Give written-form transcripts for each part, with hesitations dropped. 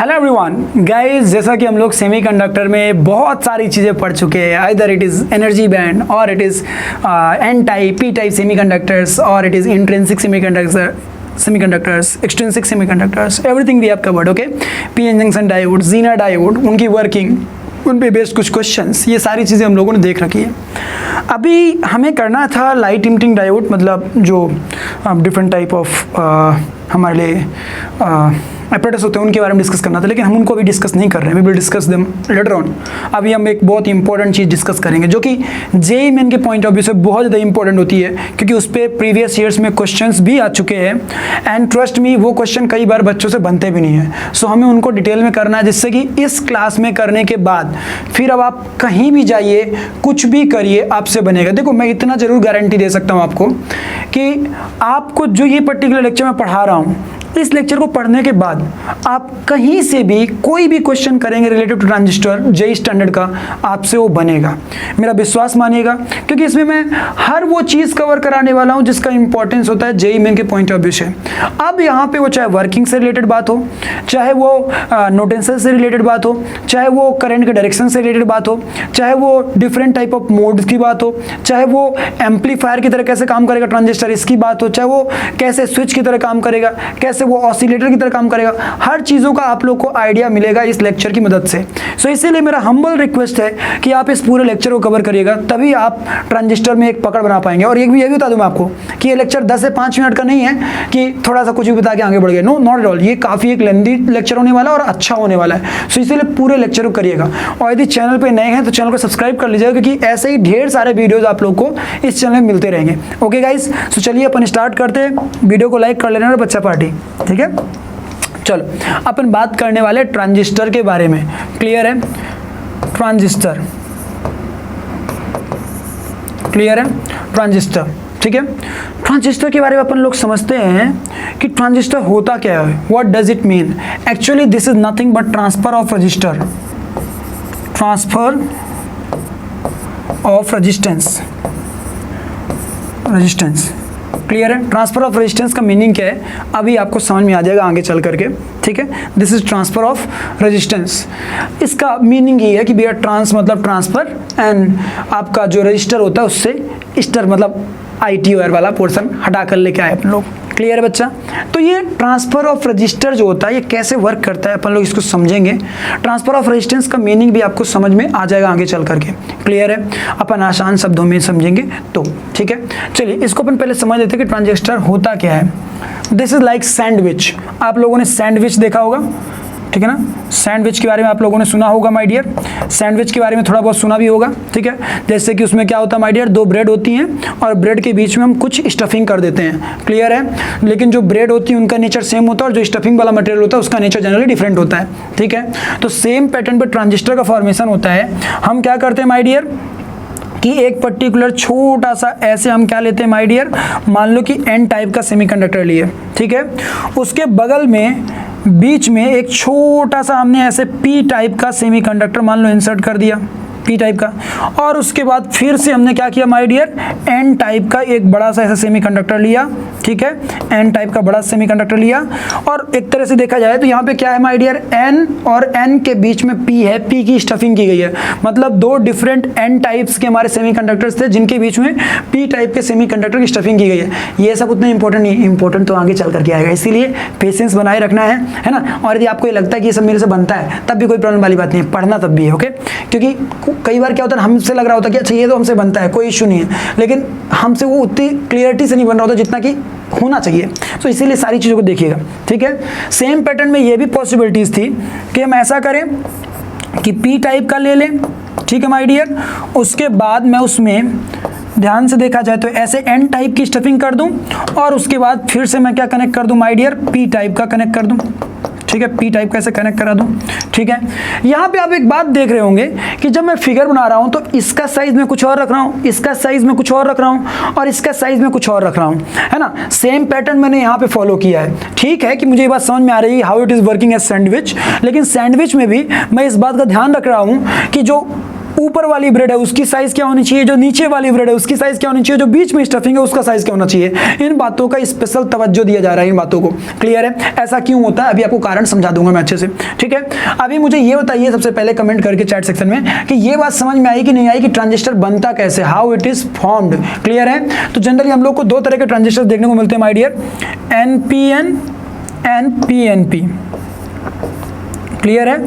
Hello everyone guys, जैसा कि हम लोग सेमीकंडक्टर में बहुत सारी चीज़ें पढ़ चुके हैं, either it is energy band और it is N type P type semiconductors और it is intrinsic semiconductors extrinsic semiconductors, everything we have covered. Okay, PN junction diode, Zener diode, उनकी वर्किंग, उन पे बेस्ड कुछ क्वेश्चंस, ये सारी चीज़ें हम लोगों ने देख रखी है। अभी हमें करना था लाइट इमिटिंग डायोड, मतलब जो डिफरेंट टाइप ऑफ हमारे लिए एपरेटस होते हैं उनके बारे में डिस्कस करना था, लेकिन हम उनको अभी डिस्कस नहीं कर रहे हैं। We will discuss them later on. अभी हम एक बहुत इंपॉर्टेंट चीज़ डिस्कस करेंगे जो कि जेईई मेन के पॉइंट ऑफ व्यू से बहुत ज़्यादा इंपॉर्टेंट होती है, क्योंकि उस पर प्रीवियस ईयर्स में क्वेश्चंस भी आ चुके हैं एंड ट्रस्ट मी वो क्वेश्चन कई बार बच्चों से बनते भी नहीं है। सो हमें उनको डिटेल में करना है, जिससे कि इस क्लास में करने के बाद फिर अब आप कहीं भी जाइए, कुछ भी करिए, आपसे बनेगा। देखो, मैं इतना ज़रूर गारंटी दे सकता हूँ आपको कि आपको जो ये पर्टिकुलर लेक्चर मैं पढ़ा रहा हूँ, इस लेक्चर को पढ़ने के बाद आप कहीं से भी कोई भी क्वेश्चन करेंगे related to transistor JEE standard का, आपसे वो बनेगा, मेरा विश्वास मानिएगा, क्योंकि इसमें मैं हर वो चीज़ कवर कराने वाला हूँ जिसका इंपॉर्टेंस होता है जेईई मेन के पॉइंट ऑफ व्यू से। अब यहाँ पे वो चाहे वर्किंग से रिलेटेड बात हो, चाहे वो नोटेंशन से रिलेटेड बात हो, चाहे वो करंट के डायरेक्शन से रिलेटेड बात हो, चाहे वो डिफरेंट टाइप ऑफ मोड्स की बात हो, चाहे वो एम्पलीफायर की तरह कैसे काम करेगा ट्रांजिस्टर, इसकी बात हो, चाहे वो कैसे स्विच की तरह काम करेगा, कैसे वो ऑसिलेटर की तरह काम करेगा, हर चीज़ों का आप लोग को आइडिया मिलेगा इस लेक्चर की मदद से। सो इसीलिए मेरा हम्बल रिक्वेस्ट है कि आप इस पूरे लेक्चर को कवर करिएगा, तभी आप ट्रांजिस्टर में एक पकड़ बना पाएंगे। और एक भी ये भी बता दूं मैं आपको कि ये लेक्चर 10 से 5 मिनट का नहीं है कि थोड़ा सा कुछ भी बता के आगे बढ़ गए, नो, नॉट एट ऑल। ये काफ़ी एक लेंथी लेक्चर होने वाला है और अच्छा होने वाला है। सो इसीलिए पूरे लेक्चर को करिएगा। और यदि चैनल पर नए हैं तो चैनल को सब्सक्राइब कर लीजिएगा, क्योंकि ऐसे ही ढेर सारे वीडियोज़ आप लोग को इस चैनल में मिलते रहेंगे। ओके गाइस, सो चलिए अपन स्टार्ट करते हैं। वीडियो को लाइक कर लेना और बच्चा पार्टी, ठीक है। चलो, अपन बात करने वाले ट्रांजिस्टर के बारे में। क्लियर है? ट्रांजिस्टर क्लियर है? ट्रांजिस्टर, ठीक है। ट्रांजिस्टर के बारे में अपन लोग समझते हैं कि ट्रांजिस्टर होता क्या है, what does it mean. Actually this is nothing but transfer of register, transfer of resistance. Clear है? ट्रांसफर ऑफ रेजिस्टेंस का मीनिंग क्या है अभी आपको समझ में आ जाएगा आगे चल करके, ठीक है। This is transfer of resistance. इसका मीनिंग ये है कि भैया ट्रांस मतलब ट्रांसफर, एंड आपका जो रजिस्टर होता है उससे स्टर मतलब ITOR वाला पोर्शन हटा कर लेके आए अपन लोग। क्लियर है बच्चा? तो ये ट्रांसफर ऑफ रजिस्टर जो होता है ये कैसे वर्क करता है अपन लोग इसको समझेंगे। ट्रांसफर ऑफ रेजिस्टेंस का मीनिंग भी आपको समझ में आ जाएगा आगे चल करके। क्लियर है? अपन आसान शब्दों में समझेंगे तो, ठीक है। चलिए इसको अपन पहले समझ लेते हैं कि ट्रांजिस्टर होता क्या है। This is like sandwich. आप लोगों ने सैंडविच देखा होगा, ठीक है ना। सैंडविच के बारे में आप लोगों ने सुना होगा माय डियर, सैंडविच के बारे में थोड़ा बहुत सुना भी होगा, ठीक है। जैसे कि उसमें क्या होता है माय डियर, 2 ब्रेड होती हैं और ब्रेड के बीच में हम कुछ स्टफिंग कर देते हैं। क्लियर है? लेकिन जो ब्रेड होती है उनका नेचर सेम होता है और जो स्टफिंग वाला मटेरियल होता है उसका नेचर जनरली डिफरेंट होता है, ठीक है। तो सेम पैटर्न पर ट्रांजिस्टर का फॉर्मेशन होता है। हम क्या करते हैं माय डियर कि एक पर्टिकुलर छोटा सा ऐसे हम क्या लेते हैं माय डियर, मान लो कि N टाइप का सेमीकंडक्टर लिए, ठीक है। उसके बगल में बीच में एक छोटा सा हमने ऐसे P टाइप का सेमीकंडक्टर मान लो इंसर्ट कर दिया, P टाइप का। और उसके बाद फिर से हमने क्या किया माय डियर, N टाइप का एक बड़ा सा ऐसा सेमीकंडक्टर लिया, ठीक है। N टाइप का बड़ा सेमीकंडक्टर लिया और एक तरह से देखा जाए तो यहाँ पे क्या है माय डियर, N और N के बीच में P है, P की स्टफिंग की गई है। मतलब 2 डिफरेंट N टाइप्स के हमारे सेमीकंडक्टर्स थे जिनके बीच में P टाइप के सेमीकंडक्टर की स्टफिंग की गई है। ये सब उतना इंपॉर्टेंट नहीं, इंपॉर्टेंट तो आगे चल करके आएगा, इसीलिए पेशेंस बनाए रखना है ना। और यदि आपको ये लगता है कि ये सब मेरे से बनता है तब भी कोई प्रॉब्लम वाली बात नहीं है, पढ़ना तब भी है, ओके। क्योंकि कई बार क्या होता है, हमसे लग रहा होता है कि अच्छा ये तो हमसे बनता है, कोई इशू नहीं है, लेकिन हमसे वो उतनी क्लियरिटी से नहीं बन रहा होता जितना कि होना चाहिए। तो इसीलिए सारी चीज़ों को देखिएगा, ठीक है। सेम पैटर्न में ये भी पॉसिबिलिटीज़ थी कि हम ऐसा करें कि P टाइप का ले लें, ठीक है माय डियर। उसके बाद मैं उसमें ध्यान से देखा जाए तो ऐसे N टाइप की स्टफिंग कर दूं और उसके बाद फिर से मैं क्या कनेक्ट कर दूं माय डियर, P टाइप का कनेक्ट कर दूं, ठीक है। P टाइप कैसे कनेक्ट करा दूं, ठीक है। यहाँ पे आप एक बात देख रहे होंगे कि जब मैं फिगर बना रहा हूँ तो इसका साइज में कुछ और रख रहा हूँ, इसका साइज में कुछ और रख रहा हूँ और इसका साइज में कुछ और रख रहा हूँ, है ना। सेम पैटर्न मैंने यहाँ पे फॉलो किया है। ठीक है कि मुझे ये बात समझ में आ रही है how it is working as sandwich, लेकिन सैंडविच में भी मैं इस बात का ध्यान रख रहा हूँ कि जो ऊपर वाली ब्रेड है उसकी साइज क्या होनी चाहिए, जो नीचे वाली ब्रेड है उसकी साइज क्या होनी चाहिए, जो बीच में स्टफिंग है उसका साइज क्या होना चाहिए। इन बातों का स्पेशल तवज्जो दिया जा रहा है इन बातों को। क्लियर है? ऐसा क्यों होता है, अभी आपको कारण समझा दूंगा मैं अच्छे से। ठीक है, अभी मुझे ये बताइए सबसे पहले कमेंट करके चैट सेक्शन में कि ये बात समझ में आई कि नहीं आई कि ट्रांजिस्टर बनता कैसे, how it is formed. Clear है? तो जनरली हम लोग को दो तरह के ट्रांजिस्टर देखने को मिलते हैं my dear, NPN and PNP. Clear है?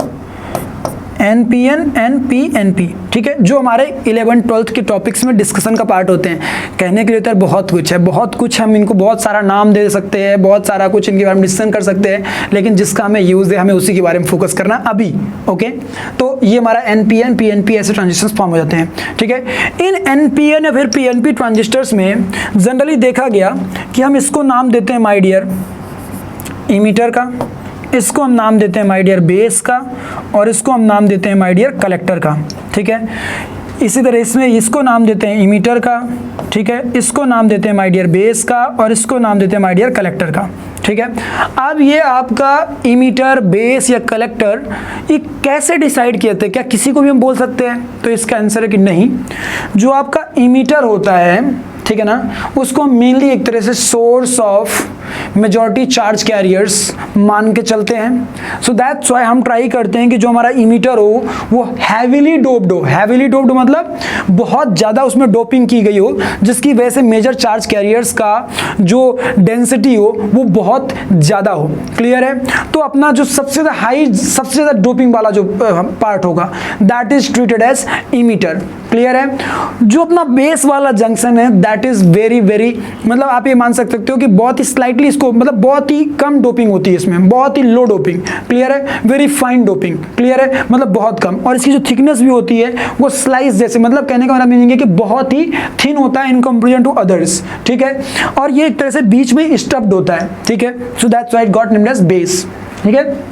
NPN and PNP. ठीक है, जो हमारे 11th-12th के टॉपिक्स में डिस्कशन का पार्ट होते हैं। कहने के लिए तो बहुत कुछ है, बहुत कुछ, हम इनको बहुत सारा नाम दे सकते हैं, बहुत सारा कुछ इनके बारे में डिस्कशन कर सकते हैं, लेकिन जिसका हमें यूज है हमें उसी के बारे में फोकस करना अभी। ओके, तो ये हमारा एनपीएन पीएनपी ऐसे ट्रांजिस्टर्स फॉर्म हो जाते हैं। ठीक है, इन एनपीएन या फिर पीएनपी ट्रांजिस्टर्स में जनरली देखा गया कि हम इसको नाम देते हैं माय डियर इमीटर का, इसको हम नाम देते हैं माय डियर बेस का, और इसको हम नाम देते हैं माय डियर कलेक्टर का। ठीक है, इसी तरह इसमें इसको नाम देते हैं इमीटर का, ठीक है, इसको नाम देते हैं माय डियर बेस का, और इसको नाम देते हैं माय डियर कलेक्टर का। ठीक है, अब ये आपका इमीटर, बेस या कलेक्टर ये कैसे डिसाइड किए थे, क्या किसी को भी हम बोल सकते हैं? तो इसका आंसर है कि नहीं। जो आपका इमीटर होता है, ठीक है ना, उसको हम मेनली एक तरह से source of majority charge carriers मान के चलते हैं। सो दैट्स व्हाई हम ट्राई करते हैं कि जो हमारा इमीटर हो वो हैवीली डोप्ड हो। हैवीली डोप्ड मतलब बहुत ज़्यादा उसमें डोपिंग की गई हो, जिसकी वजह से मेजर चार्ज कैरियर्स का जो डेंसिटी हो वो बहुत ज़्यादा हो। क्लियर है? तो अपना जो सबसे ज़्यादा हाई, सबसे ज़्यादा डोपिंग वाला जो पार्ट होगा that is treated as emitter. Clear है? जो अपना बेस वाला जंक्शन है दैट इज वेरी वेरी, मतलब आप ये मान सकते हो कि बहुत ही स्लाइटली इसको, मतलब बहुत ही कम डोपिंग होती है इसमें, बहुत ही लो डोपिंग। क्लियर है? Very fine doping. क्लियर है? मतलब बहुत कम, और इसकी जो थिकनेस भी होती है वो स्लाइस जैसे, मतलब कहने का मेरा मीनिंग है कि बहुत ही थिन होता है इन कंपेरिजन टू अदर्स। ठीक है, और ये एक तरह से बीच में स्टफ्ड होता है। ठीक है, so that's why it got named as base. ठीक है,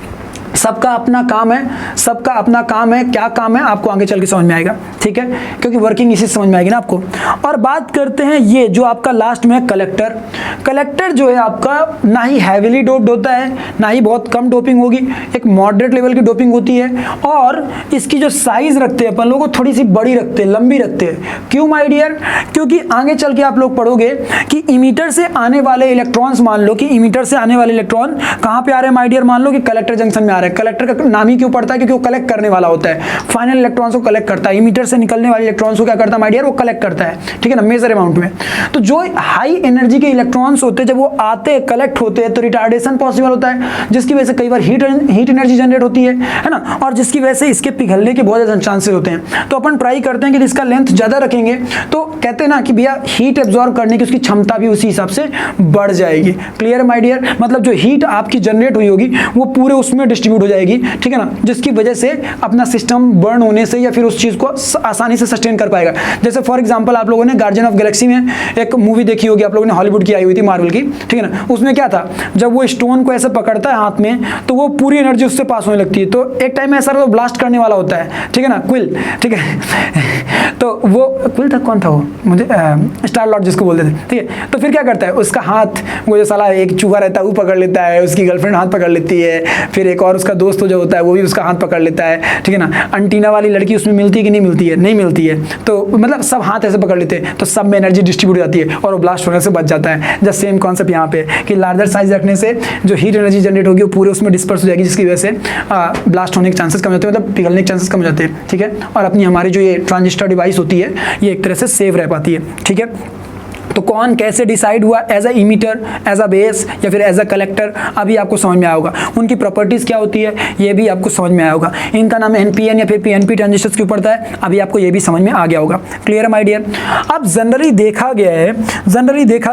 सबका अपना काम है, सबका अपना काम है, क्या काम है आपको आगे चल के समझ में आएगा। ठीक है, क्योंकि वर्किंग इसी से समझ में आएगी ना आपको। और बात करते हैं ये जो आपका लास्ट में है कलेक्टर। कलेक्टर जो है आपका ना ही हैवीली डोप्ड होता है, ना ही बहुत कम डोपिंग होगी, एक मॉडरेट लेवल की डोपिंग होती है, और इसकी जो साइज रखते हैं अपन लोगों को थोड़ी सी बड़ी रखते हैं, लंबी रखते हैं। क्यों माय डियर? क्योंकि आगे चल के आप लोग पढ़ोगे कि इमीटर से आने वाले इलेक्ट्रॉन्स, मान लो कि इमीटर से आने वाले इलेक्ट्रॉन कहाँ पे आ रहे हैं माय डियर? मान लो कि कलेक्टर जंक्शन में आ रहे हैं। कलेक्टर का नाम ही क्यों पड़ता है? क्योंकि वो कलेक्ट करने वाला होता है, फाइनल इलेक्ट्रॉन्स को कलेक्ट करता है। इमीटर से निकलने वाले इलेक्ट्रॉन्स को क्या करता है माय डियर? वो कलेक्ट करता है। ठीक है ना, मेजर अमाउंट में। तो जो हाई एनर्जी के इलेक्ट्रॉन्स होते हैं जब वो आते हैं, कलेक्ट होते हैं, तो रिटार्डेशन पॉसिबल होता है, जिसकी वजह से कई बार हीट एनर्जी जनरेट होती है ना, और जिसकी वजह से इसके पिघलने के बहुत ज्यादा चांसेस होते हैं। तो अपन ट्राई करते हैं कि इसका लेंथ ज्यादा रखेंगे, तो कहते हैं ना कि भैया हीट एब्जॉर्ब करने की उसकी क्षमता भी उसी हिसाब से बढ़ जाएगी। Clear my dear? मतलब जो हीट आपकी जनरेट हुई होगी वो पूरे उसमें डिस्ट्रीब्यूट हो जाएगी। ठीक है ना, जिसकी वजह से अपना सिस्टम बर्न होने से या फिर उस चीज को आसानी से सस्टेन कर पाएगा। जैसे फॉर एग्जांपल आप लोगों ने गार्जियन ऑफ गैलेक्सी में एक मूवी देखी होगी, आप लोगों ने, हॉलीवुड की आई हुई थी, मार्वल की। ठीक है ना, उसमें क्या था, जब वो स्टोन को ऐसे पकड़ता है हाथ में तो वो पूरी एनर्जी उससे पास होने लगती है। तो एक टाइम ऐसा तो ब्लास्ट करने वाला होता है। ठीक है ना, क्विल। ठीक है तो वो क्विल था, कौन था वो, मुझे स्टार लॉर्ड जिसको बोलते थे। ठीक है, तो फिर क्या करता है, उसका हाथ, वो जो साला एक चूहा रहता है वो पकड़ लेता है, उसकी गर्लफ्रेंड हाथ पकड़ लेती है, फिर एक और उसका दोस्त जो होता है वो भी उसका हाथ पकड़ लेता है। ठीक है ना, अंटीना वाली लड़की उसमें मिलती है कि नहीं मिलती है? नहीं मिलती है। तो मतलब सब हाथ ऐसे पकड़ लेते हैं, तो सब में एनर्जी डिस्ट्रीब्यूट हो जाती है और वो ब्लास्ट होने से बच जाता है। जस्ट सेम कॉन्सेप्ट यहाँ पे कि लार्जर साइज रखने से जो हीट एनर्जी जनरेट होगी वो पूरे उसमें डिस्पर्स हो जाएगी, जिसकी वजह से ब्लास्ट होने के चांसेस कम हो जाते हैं, मतलब पिघलने के चांसेस कम हो जाते हैं। ठीक है, और अपनी हमारी जो ये ट्रांजिस्टर डिवाइस होती है ये एक तरह से सेव रह पाती है। ठीक है, तो कौन कैसे डिसाइड हुआ, as a emitter, as a base या फिर एज अ कलेक्टर, अभी आपको समझ में आया होगा। उनकी प्रॉपर्टीज क्या होती है ये भी आपको समझ में आया होगा। इनका नाम एनपीएन या फिर पीएनपी ट्रांजिस्टर्स क्यों पड़ता है, अभी आपको ये भी समझ में आ गया होगा। क्लियर है माय डियर? अब जनरली देखा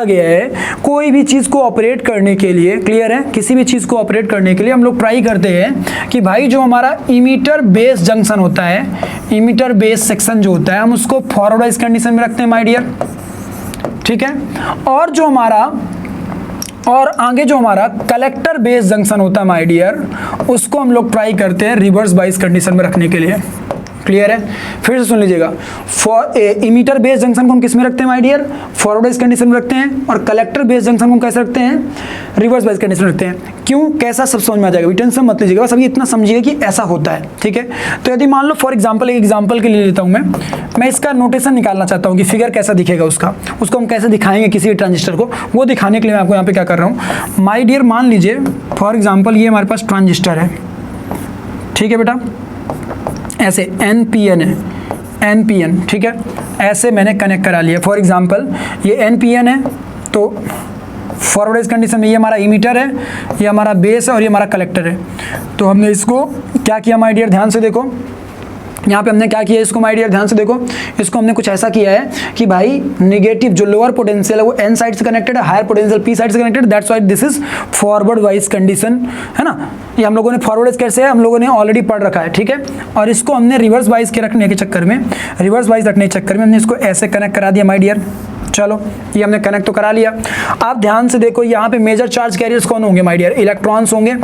गया है कोई भी चीज़ को ऑपरेट करने के लिए, क्लियर है, किसी भी चीज़ को ऑपरेट करने के लिए हम लोग ट्राई करते हैं कि भाई जो हमारा इमीटर बेस जंक्शन होता है, इमीटर बेस सेक्शन जो होता है, हम उसको फॉरवर्डाइज कंडीशन में रखते हैं माय डियर। ठीक है, और जो हमारा और आगे जो हमारा कलेक्टर बेस जंक्शन होता है माय डियर, उसको हम लोग ट्राई करते हैं रिवर्स बाइस कंडीशन में रखने के लिए। क्लियर है? फिर से सुन लीजिएगा, इमीटर बेस्ड जंक्शन को हम किस में रखते हैं my dear? Forward bias condition में रखते हैं, और कलेक्टर बेस्ड जंक्शन को हम कैसे रखते हैं? रिवर्स बायस कंडीशन में रखते हैं। क्यों, कैसा, सब समझ में आ जाएगा, टेंशन मत लीजिएगा, बस अभी इतना समझिए कि ऐसा होता है, ठीक है? तो यदि मान लो फॉर एग्जाम्पल, एक एग्जाम्पल के लिए लेता हूँ मैं इसका नोटेशन निकालना चाहता हूँ कि फिगर कैसा दिखेगा उसको हम कैसे दिखाएंगे किसी भी ट्रांजिस्टर को, वो दिखाने के लिए मैं आपको यहाँ पे क्या कर रहा हूँ माय डियर। मान लीजिए फॉर एग्जाम्पल ये हमारे पास ट्रांजिस्टर है, ठीक है बेटा, ऐसे NPN है, NPN, ठीक है, ऐसे मैंने कनेक्ट करा लिया। फॉर एग्जांपल ये NPN है, तो फॉरवर्ड कंडीशन में ये हमारा इमीटर है, ये हमारा बेस है और ये हमारा कलेक्टर है। तो हमने इसको क्या किया माय डियर, ध्यान से देखो, यहाँ पे हमने क्या किया इसको माय डियर, ध्यान से देखो, इसको हमने कुछ ऐसा किया है कि भाई नेगेटिव जो लोअर पोटेंशियल है वो N साइड से कनेक्टेड है, हायर पोटेंशियल P साइड से connected, that's why this is forward bias condition, है ना? ये हम लोगों ने फॉरवर्ड कैसे है हम लोगों ने ऑलरेडी पढ़ रखा है, ठीक है? और इसको हमने रिवर्स वाइज के रखने के चक्कर में, रिवर्स वाइज रखने के चक्कर में हमने इसको ऐसे कनेक्ट करा दिया माय डियर। चलो ये हमने कनेक्ट तो करा लिया। आप ध्यान से देखो, यहाँ पे मेजर चार्ज कैरियर्स कौन होंगे माय डियर? इलेक्ट्रॉन्स होंगे,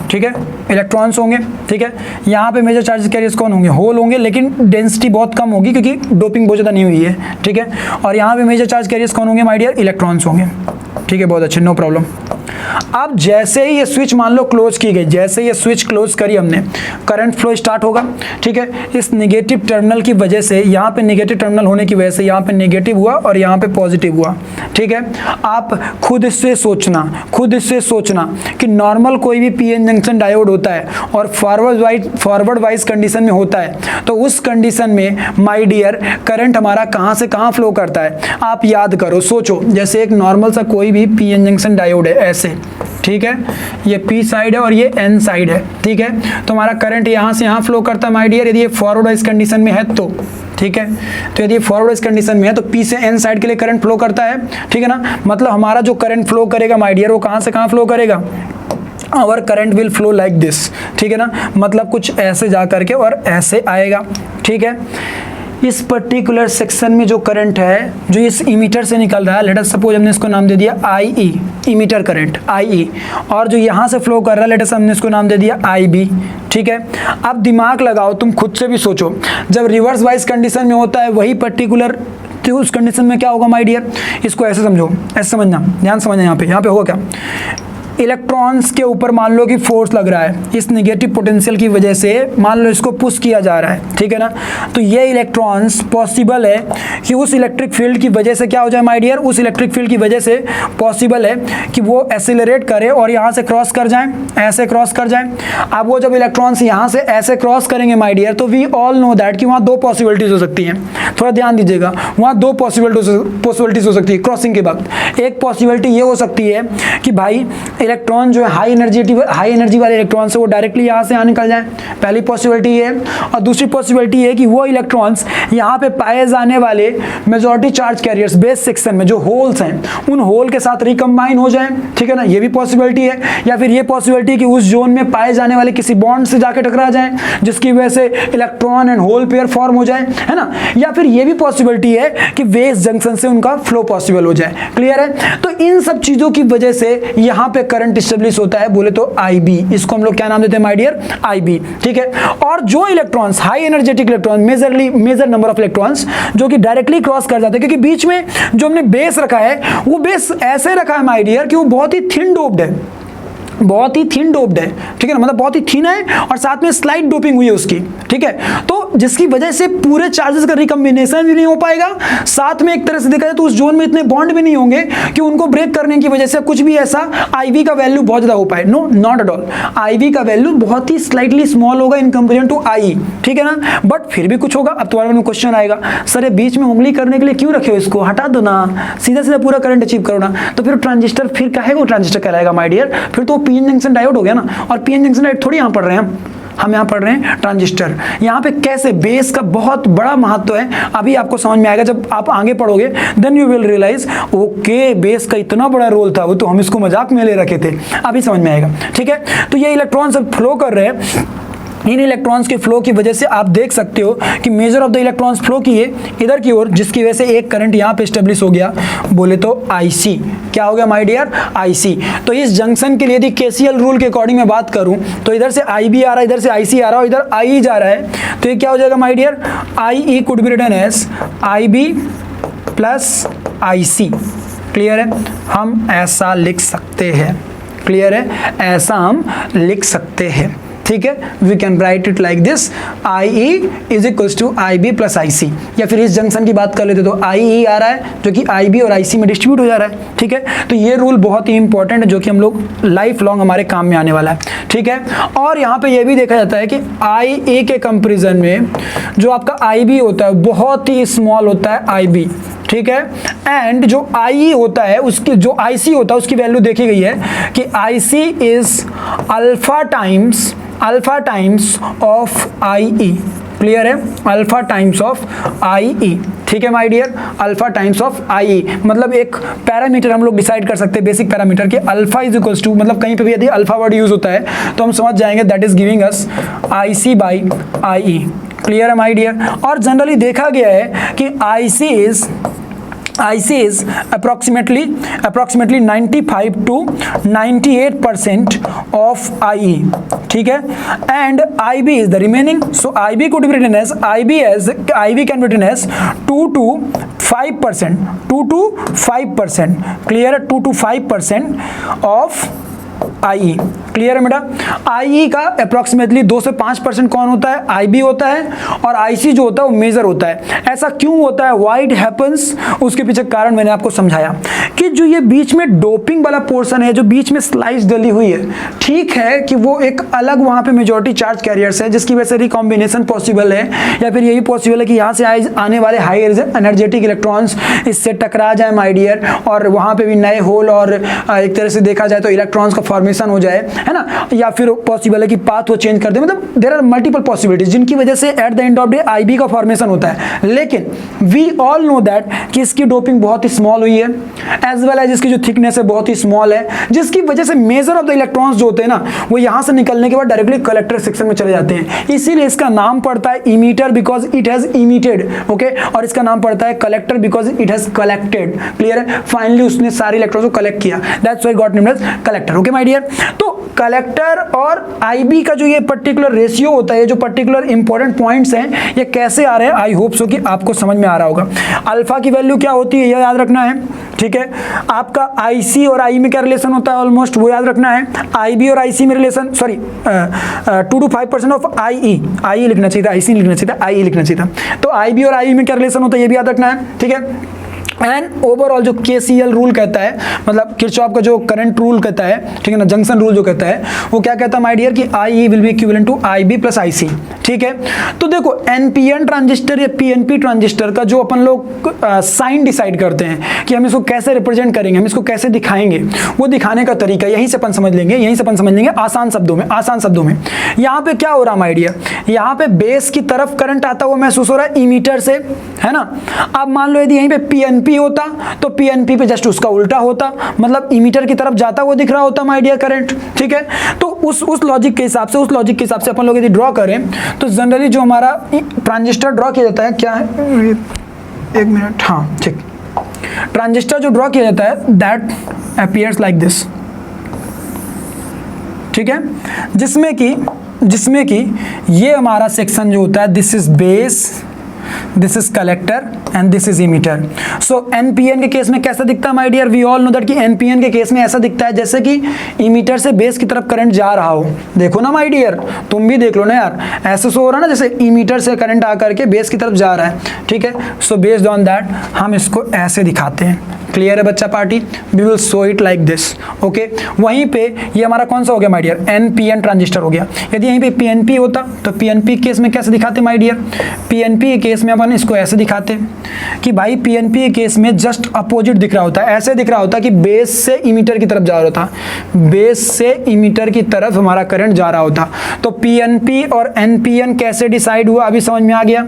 ठीक है, इलेक्ट्रॉन्स होंगे, ठीक है। यहाँ पे मेजर चार्ज कैरियर्स कौन होंगे? होल होंगे, लेकिन डेंसिटी बहुत कम होगी क्योंकि डोपिंग बहुत ज़्यादा नहीं हुई है, ठीक है। और यहाँ पे मेजर चार्ज कैरियर्स कौन होंगे माय डियर? इलेक्ट्रॉन्स होंगे, ठीक है, बहुत अच्छे, नो प्रॉब्लम। अब जैसे ही ये स्विच मान लो क्लोज की गई, जैसे ये स्विच क्लोज करी हमने, करंट फ्लो स्टार्ट होगा, ठीक है। इस नेगेटिव टर्मिनल की वजह से, यहाँ पे नेगेटिव टर्मिनल होने की वजह से यहाँ पे नेगेटिव हुआ और यहाँ पे पॉजिटिव हुआ, ठीक है। आप खुद इससे सोचना कि नॉर्मल कोई भी पीएन जंक्शन डायोड होता है और फॉरवर्ड वाइज कंडीशन में होता है, तो उस कंडीशन में माय डियर करंट हमारा कहाँ से कहाँ फ्लो करता है? आप याद करो, सोचो, जैसे एक नॉर्मल सा कोई भी पीएन जंक्शन डायोड है ऐसे, ठीक है, ये P साइड है और ये N साइड है, ठीक है। तो हमारा करंट यहाँ से यहाँ फ्लो करता है माय डियर, यदि ये फॉरवर्ड वाइज कंडीशन में है तो, ठीक है। तो यदि फॉरवर्ड वाइज कंडीशन में है तो P से N साइड के लिए करंट फ्लो करता है, ठीक है ना। मतलब हमारा जो करंट फ्लो करेगा माय डियर वो कहाँ से कहाँ फ्लो करेगा? Our current will flow like this, ठीक है ना। मतलब कुछ ऐसे जा करके और ऐसे आएगा, ठीक है। इस पर्टिकुलर सेक्शन में जो करंट है जो इस इमीटर से निकल रहा है, लेट अस सपोज हमने इसको नाम दे दिया IE, इमीटर करंट IE, और जो यहाँ से फ्लो कर रहा है लेट अस हमने इसको नाम दे दिया IB, ठीक है। अब दिमाग लगाओ, तुम खुद से भी सोचो, जब रिवर्स वाइज कंडीशन में होता है वही पर्टिकुलर, तो उस कंडीशन में क्या होगा माय डियर? इसको ऐसे समझो, ऐसे समझना, ध्यान समझना, यहाँ पे होगा क्या? इलेक्ट्रॉन्स के ऊपर मान लो कि फोर्स लग रहा है, इस नेगेटिव पोटेंशियल की वजह से मान लो इसको पुश किया जा रहा है, ठीक है ना। तो ये इलेक्ट्रॉन्स पॉसिबल है कि उस इलेक्ट्रिक फील्ड की वजह से क्या हो जाए माय डियर? उस इलेक्ट्रिक फील्ड की वजह से पॉसिबल है कि वो एक्सेलरेट करे और यहाँ से क्रॉस कर जाए, ऐसे क्रॉस कर जाए। अब वो जब इलेक्ट्रॉन्स यहाँ से ऐसे क्रॉस करेंगे माय डियर, तो वी ऑल नो दैट कि वहाँ दो पॉसिबिलिटीज हो सकती हैं, थोड़ा ध्यान दीजिएगा, वहाँ दो पॉसिबिलिटीज हो सकती है क्रॉसिंग के वक्त। एक पॉसिबिलिटी ये हो सकती है कि भाई इलेक्ट्रॉन जो है हाई एनर्जी वाले इलेक्ट्रॉन से वो डायरेक्टली यहाँ से यहाँ निकल जाए, पहली पॉसिबिलिटी है। और दूसरी पॉसिबिलिटी है कि वो इलेक्ट्रॉन्स यहाँ पे पाए जाने वाले majority charge carriers base section में जो होल्स हैं उन होल के साथ रिकम्बाइन हो जाए, ठीक है ना, ये भी पॉसिबिलिटी है। या फिर ये पॉसिबिलिटी कि उस जोन में पाए जाने वाले किसी बॉन्ड से जाके टकरा जाए जिसकी वजह से electron and hole pair form हो जाए, है ना। या फिर ये भी पॉसिबिलिटी है कि वेस जंक्शन से उनका फ्लो पॉसिबल हो जाए, क्लियर है। तो इन सब चीजों की वजह से यहाँ पे करंट स्टेब्लिश होता है, बोले तो IB, इसको हम लोग क्या नाम देते हैं माय डियर? IB, ठीक है। और जो electrons high energetic electron, major number of electrons जो कि डायरेक्टली क्रॉस कर जाते हैं, क्योंकि बीच में जो हमने बेस रखा है वो बेस ऐसे रखा है माय डियर कि वो बहुत ही थिन डोप्ड है, बहुत ही थिन डोप्ड है, ठीक है ना, मतलब बहुत ही थिन है और साथ में स्लाइट डोपिंग हुई है उसकी, ठीक है। तो जिसकी वजह से पूरे चार्जेस का रिकम्बिनेशन भी नहीं हो पाएगा, साथ में एक तरह से देखा जाए तो उस जोन में इतने बॉन्ड भी नहीं होंगे कि उनको ब्रेक करने की वजह से कुछ भी ऐसा IB का वैल्यू बहुत ज्यादा हो पाए। No, not at all, IB का वैल्यू बहुत ही स्लाइटली स्मॉल होगा इन कंपेरिजन टू IE, ठीक है ना, बट फिर भी कुछ होगा। अब तुम्हारे मन में क्वेश्चन आएगा, सर ये बीच में उंगली करने के लिए क्यों रखे हो, इसको हटा दो ना, सीधा सीधा पूरा करंट अचीव करो ना। तो फिर ट्रांजिस्टर फिर काहे को ट्रांजिस्टर कहलाएगा माय डियर? फिर तो पीएन जंक्शन डायोड हो गया ना, और पीएन जंक्शन डायोड थोड़ी यहाँ पढ़ रहे हैं हम यहाँ पढ़ रहे हैं ट्रांजिस्टर। यहाँ पे कैसे बेस का बहुत बड़ा महत्व है, अभी आपको समझ में आएगा जब आप आगे पढ़ोगे, then you will realise okay base का इतना बड़ा रोल था, वो तो हम इसको मजाक में ले रखे थे, अभी समझ में आएगा, ठीक है। तो ये इलेक्ट्रॉन सब फ्लो कर रहे हैं इन इलेक्ट्रॉन्स के फ्लो की वजह से आप देख सकते हो कि measure of the electrons flow किए इधर की ओर, जिसकी वजह से एक करंट यहाँ पे स्टेब्लिश हो गया, बोले तो IC। क्या हो गया माय डियर? IC। तो इस जंक्शन के लिए यदि KCL रूल के अकॉर्डिंग मैं बात करूं तो इधर से IB आ रहा है, इधर से IC आ रहा है, इधर IE जा रहा है, तो ये क्या हो जाएगा my dear? IE could be written as IB plus IC। Clear है? हम ऐसा लिख सकते हैं। क्लियर है? ऐसा हम लिख सकते हैं। ठीक है, we can write it like this, IE is equals to IB plus IC। या फिर इस जंक्शन की बात कर लेते तो IE आ रहा है जो कि IB और IC में डिस्ट्रीब्यूट हो जा रहा है। ठीक है, तो ये रूल बहुत ही इंपॉर्टेंट है जो कि हम लोग लाइफ लॉन्ग हमारे काम में आने वाला है। ठीक है, और यहाँ पे ये भी देखा जाता है कि IA के कंपेरिजन में जो आपका IB होता है बहुत ही स्मॉल होता है IB। ठीक है, एंड जो IE होता है उसकी जो IC होता है उसकी वैल्यू देखी गई है कि IC is alpha times of IE। Clear है? Alpha times of IE। ठीक है my dear, alpha times of IE मतलब एक पैरामीटर हम लोग डिसाइड कर सकते हैं, बेसिक पैरामीटर के अल्फा इज इक्वल्स टू, मतलब कहीं पे भी यदि अल्फा वर्ड यूज होता है तो हम समझ जाएंगे that is giving us IC by IE। Clear है माय डियर? और जनरली देखा गया है कि IC is approximately 95 to 98% of IE. ठीक है, and IB is the remaining. So IB could be written as IB can be written as 2 to 5%. 2 to 5%. Clear? 2 to 5% of IE। Clear है बेटा? IE का approximately 2 से 5% कौन होता है? IB होता है, और IC जो होता है वो मेजर होता है। ऐसा क्यों होता है? Why it happens? उसके पीछे कारण मैंने आपको समझाया कि जो ये बीच में डोपिंग वाला पोर्शन है, जो बीच में स्लाइस डली हुई है, ठीक है कि वो एक अलग वहां पे मेजॉरिटी चार्ज कैरियर्स है जिसकी वजह से रिकॉम्बिनेशन पॉसिबल है, या फिर यही पॉसिबल है कि यहाँ से आने वाले हाई एनर्जेटिक इलेक्ट्रॉन्स इससे टकरा जाए माय डियर, और वहां पे भी नए होल और एक तरह से देखा जाए तो इलेक्ट्रॉन्स का फॉर्मेशन हो जाए, है ना, या फिर पॉसिबल है कि पाथ वो चेंज कर दे। मतलब देयर आर मल्टीपल पॉसिबिलिटीज जिनकी वजह से eight the end of day IB का फॉर्मेशन होता है। लेकिन वी ऑल नो दैट कि इसकी डोपिंग बहुत ही स्मॉल हुई है, एज वेल एज इसकी जो थिकनेस है बहुत ही स्मॉल है, जिसकी वजह से मेजर ऑफ द इलेक्ट्रॉन्स जो होते हैं ना वो यहां से निकलने के बाद डायरेक्टली कलेक्टर सेक्शन में चले जाते हैं। इसीलिए इसका नाम पड़ता है emitter because it has emitted. Okay, और इसका नाम पड़ता है collector because it has collected. Clear है? फाइनली उसने सारे इलेक्ट्रॉन्स को कलेक्ट किया, that's why got named as collector. Okay my dear, तो कलेक्टर और IB का जो ये पर्टिकुलर रेशियो होता है, जो पर्टिकुलर इंपॉर्टेंट पॉइंट्स हैं, ये कैसे आ रहे हैं, आई होप सो कि आपको समझ में आ रहा होगा। अल्फा की वैल्यू क्या होती है ये याद रखना है। ठीक है, आपका IC और IE में क्या रिलेशन होता है ऑलमोस्ट वो याद रखना है। IB और IC में रिलेशन 2 to 5% ऑफ IE लिखना चाहिए था, IC नहीं लिखना चाहिए था, IE लिखना चाहिए था। तो IB और IE में क्या रिलेशन होता है ये भी याद रखना है। ठीक है, एंड ओवरऑल जो KCL रूल कहता है, मतलब किरचॉफ का जो करंट रूल कहता है, ठीक है ना, जंक्शन रूल जो कहता है वो क्या कहता है माय डियर कि IE will be equivalent to IB plus IC। ठीक है, तो देखो NPN ट्रांजिस्टर या PNP ट्रांजिस्टर का जो अपन लोग साइन डिसाइड करते हैं कि हम इसको कैसे रिप्रेजेंट करेंगे, हम इसको कैसे दिखाएंगे, वो दिखाने का तरीका यहीं से अपन समझ लेंगे आसान शब्दों में। यहाँ पे क्या हो रहा माय डियर, यहाँ पे बेस की तरफ करंट आता हुआ महसूस हो रहा है इमीटर से, है ना। अब मान लो यदि यहीं पे PNP होता तो PNP पे जस्ट उसका उल्टा होता, मतलब इमीटर की तरफ जाता हुआ दिख रहा होता माय डियर करंट। ठीक है, तो उस लॉजिक के हिसाब से अपन लोग यदि ड्रॉ करें तो जनरली जो हमारा ट्रांजिस्टर ड्रॉ किया जाता है क्या है, एक मिनट, हाँ ठीक, ट्रांजिस्टर जो ड्रॉ किया जाता है दैट अपीयर्स लाइक दिस। ठीक है, जिसमें कि ये हमारा सेक्शन जो होता है this is base, this is collector and this is emitter. So NPN के केस में कैसा दिखता है my dear, we all know that कि NPN के केस में ऐसा दिखता है जैसे कि इमीटर से बेस की तरफ करंट जा रहा हो। देखो ना माय डियर, तुम भी देख लो ना यार, ऐसे सो हो रहा है ना जैसे इमीटर से करंट आकर के बेस की तरफ जा रहा है। ठीक है, सो बेस्ड ऑन दैट हम इसको ऐसे दिखाते हैं। क्लियर है बच्चा party, we will show it like this. Okay, वहीं पे ये हमारा कौन सा हो गया माय डियर, NPN ट्रांजिस्टर हो गया। यदि यहीं पे PNP होता तो PNP केस में कैसे दिखाते माय डियर, PNP के केस में अपन इसको ऐसे दिखाते कि भाई PNP के केस में जस्ट अपोजिट दिख रहा होता है, ऐसे दिख रहा होता कि बेस से इमीटर की तरफ जा रहा होता, बेस से इमीटर की तरफ हमारा करंट जा रहा होता। तो PNP और NPN कैसे डिसाइड हुआ अभी समझ में आ गया।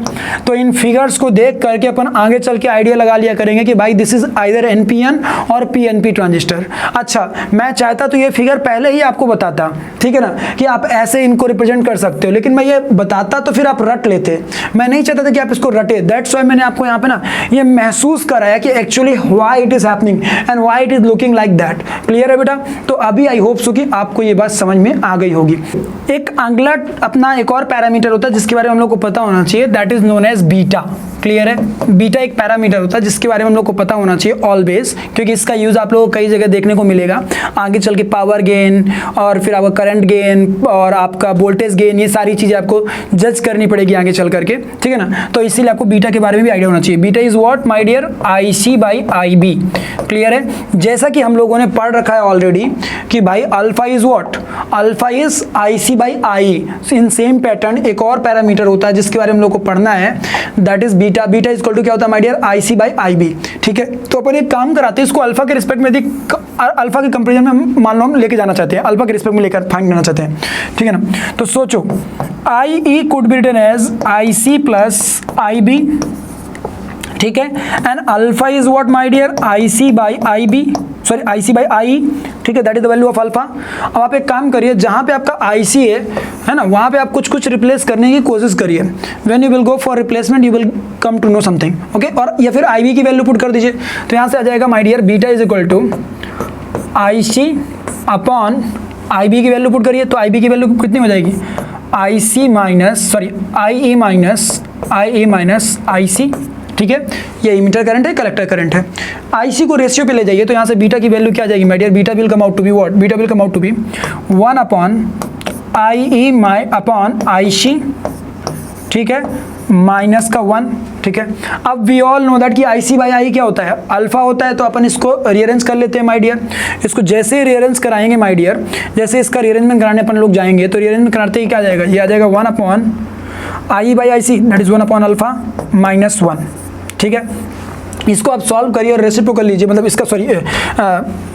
तो इन फिगर्स को देख करके अपन आगे चल के आइडिया लगा लिया करेंगे कि भाई दिस इज आइदर एनपीएन और पीएनपी ट्रांजिस्टर। अच्छा, मैं चाहता तो ये फिगर पहले ही आपको बताता, ठीक है ना, कि आप ऐसे इनको रिप्रेजेंट कर सकते हो, लेकिन मैं ये बताता तो फिर आप रट लेते। मैं नहीं चाहता था कि आप इसको रटे, दैट्स व्हाई मैंने आपको यहाँ पे ना ये महसूस कराया कि actually why it is happening and why it is looking like that. Clear है बेटा? तो अभी आई होप सो कि आपको ये बात समझ में आ गई होगी। एक अगला अपना एक और पैरामीटर होता है जिसके बारे में हम लोग को पता होना चाहिए, that is known as beta. Clear है? बीटा एक पैरामीटर होता है जिसके बारे में हम लोग को पता होना चाहिए ऑलवेज, क्योंकि इसका यूज आप लोगों को कई जगह देखने को मिलेगा आगे चल के। पावर गेन और फिर आपका करंट गेन और आपका वोल्टेज गेन, ये सारी चीजें आपको जज करनी पड़ेगी आगे चल करके, ठीक है ना। तो इसीलिए आपको बीटा के बारे में भी आइडिया होना चाहिए। Beta is what my dear? IC by IB। Clear है? जैसा कि हम लोगों ने पढ़ रखा है ऑलरेडी कि भाई alpha is what? Alpha is IC by I। In same pattern एक और पैरामीटर होता है जिसके बारे में हम लोग को पढ़ना है, that is beta. Beta is equal to क्या होता है my dear? IC by IB। ठीक है, तो अपन एक काम कराते हैं, इसको अल्फा के रिस्पेक्ट में अल्फा के कंपेरिजन में मान लो हम लेके जाना चाहते हैं, अल्फा के रिस्पेक्ट में लेकर फाइंड करना चाहते हैं, ठीक है ना। तो सोचो IE could be written as IC plus IB, ठीक है, and alpha is what my dear? IC by IB, sorry IC by IE, ठीक है, that is the value of alpha. अब आप एक काम करिए, जहां पे आपका IC है ना, वहां पे आप कुछ कुछ रिप्लेस करने की कोशिश करिए। When you will go for replacement you will come to know something, okay. और या फिर IB की वैल्यू पुट कर दीजिए, तो यहां से आ जाएगा my dear beta is equal to IC upon IB की वैल्यू पुट करिए, तो IB की वैल्यू कितनी हो जाएगी? IE माइनस IC, ठीक है, ये इमीटर करंट है, कलेक्टर करंट है। IC को रेशियो पे ले जाइए, तो यहाँ से बीटा की वैल्यू क्या आ जाएगी my dear? Beta will come out to be what? Beta will come out to be 1 upon IE upon IC, ठीक है, माइनस का 1, ठीक है। अब वी ऑल नो दैट कि IC बाई I क्या होता है? अल्फा होता है। तो अपन इसको रीअरेंज कर लेते हैं माय डियर। इसको जैसे ही रीअरेंज कराएंगे माय डियर, जैसे इसका रीअरेंजमेंट कराने अपन लोग जाएंगे, तो रीअरेंजमेंट कराते ही क्या आ जाएगा? ये आ जाएगा 1 upon IE by IC, that is 1 upon alpha minus 1, ठीक है। इसको आप सॉल्व करिए और रेसिप्रोकल लीजिए, मतलब इसका सॉरी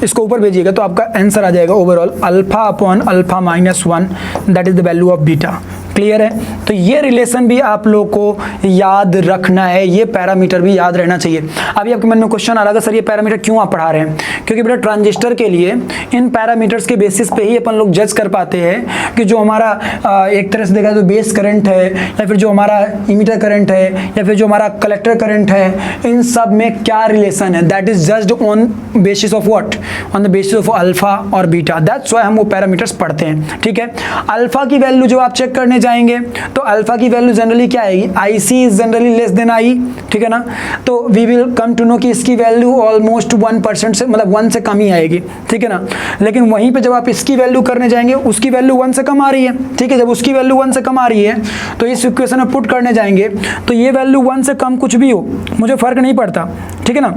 इसको ऊपर भेजिएगा, तो आपका आंसर आ जाएगा overall alpha upon alpha minus 1, that is the value of beta. Clear है? तो ये रिलेशन भी आप लोग को याद रखना है, ये पैरामीटर भी याद रहना चाहिए। अभी आपके मन में क्वेश्चन आ रहा है, सर ये पैरामीटर क्यों आप पढ़ा रहे हैं? क्योंकि बेटा ट्रांजिस्टर के लिए इन पैरामीटर्स के बेसिस पे ही अपन लोग जज कर पाते हैं कि जो हमारा एक तरह से देखा तो बेस करंट है, या फिर जो हमारा इमीटर करंट है, या फिर जो हमारा कलेक्टर करंट है, इन सब में क्या रिलेशन है। That is judged on basis of what? On the basis of alpha और बीटा। दैट्स व्हाई हम वो पैरामीटर्स पढ़ते हैं, ठीक है। अल्फा की वैल्यू जो आप चेक करने जाएंगे, तो अल्फा की वैल्यू जनरली क्या आएगी? IC is generally less than I, ठीक है ना। तो we will come to know कि इसकी वैल्यू ऑलमोस्ट 1% से, मतलब 1 से कम ही आएगी, ठीक है ना। लेकिन वहीं पे जब आप इसकी वैल्यू करने जाएंगे, उसकी वैल्यू 1 से कम आ रही है, ठीक है। जब उसकी वैल्यू 1 से कम आ रही है, तो इस इक्वेशन में पुट करने जाएंगे, तो ये वैल्यू 1 से कम कुछ भी हो, मुझे फर्क नहीं पड़ता, ठीक है ना।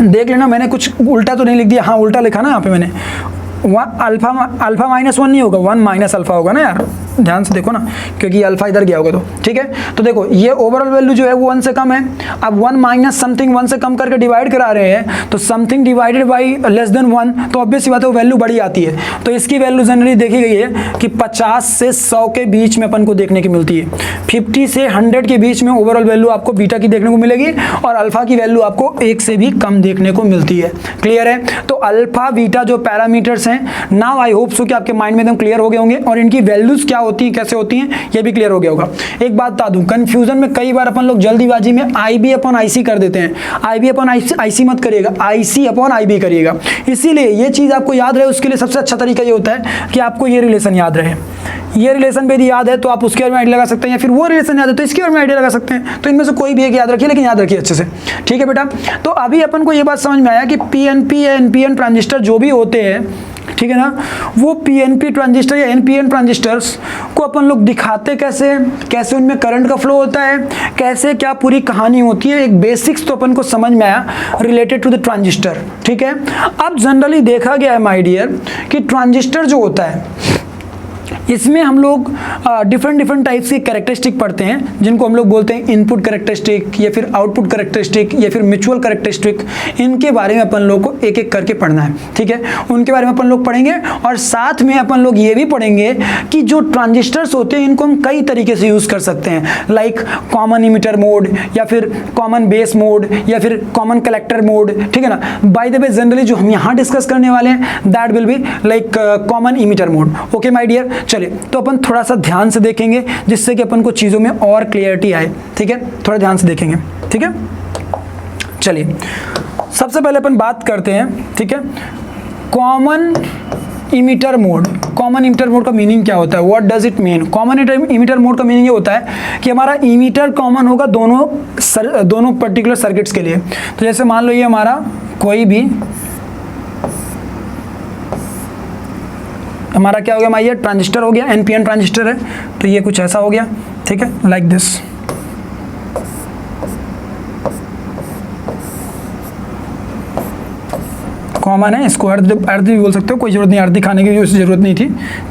देख लेना, मैंने कुछ उल्टा तो नहीं लिख दिया? हाँ, उल्टा लिखा ना यहाँ पे मैंने। अल्फा माइनस 1 नहीं होगा, 1 माइनस अल्फा होगा ना यार, ध्यान से देखो ना, क्योंकि अल्फा इधर गया होगा, तो ठीक है। तो देखो ये ओवरऑल वैल्यू जो है वो 1 से कम है। अब 1 माइनस समथिंग 1 से कम करके डिवाइड करा रहे हैं, तो something divided by less than 1, तो ऑब्वियस सी बात है वो वैल्यू बड़ी आती है। तो इसकी वैल्यू जनरली देखी गई है कि 50 से 100 के बीच में अपन को देखने की मिलती है। 50 से 100 के बीच में ओवरऑल वैल्यू आपको बीटा की देखने को मिलेगी, और अल्फा की वैल्यू आपको 1 से भी कम देखने को मिलती है। क्लियर है? तो अल्फा बीटा जो पैरामीटर्स हैं, नाउ आई होप सो कि आपके माइंड में एकदम क्लियर हो गए होंगे, और इनकी वैल्यूज क्या होती है, कैसे होती हैं, ये भी क्लियर हो गया होगा। एक बात बता दूं, कंफ्यूजन में कई बार अपन लोग जल्दीबाजी में IB अपॉन IC कर देते हैं। IB अपॉन IC मत करिएगा, IC अपॉन IB करिएगा। इसीलिए ये चीज आपको याद रहे, उसके लिए सबसे अच्छा तरीका ये होता है कि आपको ये रिलेशन याद रहे। ये रिलेशन यदि याद है तो आप उसके बारे में आइडिया लगा सकते हैं, या फिर वो रिलेशन याद है तो इसके बारे में आइडिया लगा सकते हैं। तो इनमें से कोई भी एक याद रखिए, लेकिन याद रखिए अच्छे से, ठीक है बेटा। तो अभी अपन को ये बात समझ में आया कि PNP या NPN ट्रांजिस्टर जो भी होते हैं, ठीक है ना, वो PNP ट्रांजिस्टर या NPN ट्रांजिस्टर्स को अपन लोग दिखाते कैसे, कैसे उनमें करंट का फ्लो होता है, कैसे क्या पूरी कहानी होती है, एक बेसिक्स तो अपन को समझ में आया रिलेटेड टू द ट्रांजिस्टर, ठीक है। अब जनरली देखा गया है माय डियर कि ट्रांजिस्टर जो होता है, इसमें हम लोग डिफरेंट टाइप्स की कैरेक्टरिस्टिक पढ़ते हैं, जिनको हम लोग बोलते हैं इनपुट कैरेक्टरिस्टिक, या फिर आउटपुट कैरेक्टरिस्टिक, या फिर म्यूचुअल कैरेक्टरिस्टिक। इनके बारे में अपन लोग को एक एक करके पढ़ना है, ठीक है। उनके बारे में अपन लोग पढ़ेंगे और साथ में अपन लोग ये भी पढ़ेंगे कि जो ट्रांजिस्टर्स होते हैं इनको हम कई तरीके से यूज़ कर सकते हैं, लाइक कॉमन इमिटर मोड या फिर कॉमन बेस मोड या फिर कॉमन कलेक्टर मोड, ठीक है ना। बाय द वे जनरली जो हम यहाँ डिस्कस करने वाले हैं that will be like common emitter mode. Okay my dear, चलिए तो अपन थोड़ा सा ध्यान से देखेंगे जिससे कि अपन को चीज़ों में और क्लियरिटी आए, ठीक है। थोड़ा ध्यान से देखेंगे, ठीक है। चलिए सबसे पहले अपन बात करते हैं, ठीक है, common emitter mode. Common emitter mode का मीनिंग क्या होता है, what does it mean. Common emitter mode का मीनिंग ये होता है कि हमारा इमिटर कॉमन होगा दोनों पर्टिकुलर सर्किट्स के लिए। तो जैसे मान लो ये हमारा कोई भी हमारा क्या हो गया, हमारा ये ट्रांजिस्टर हो गया, एनपीएन ट्रांजिस्टर है, तो ये कुछ ऐसा हो गया, ठीक है, लाइक दिस। कॉमन है, इसको अर्थ भी बोल सकते हो, कोई जरूरत नहीं अर्थ दिखाने की, जरूरत नहीं थी,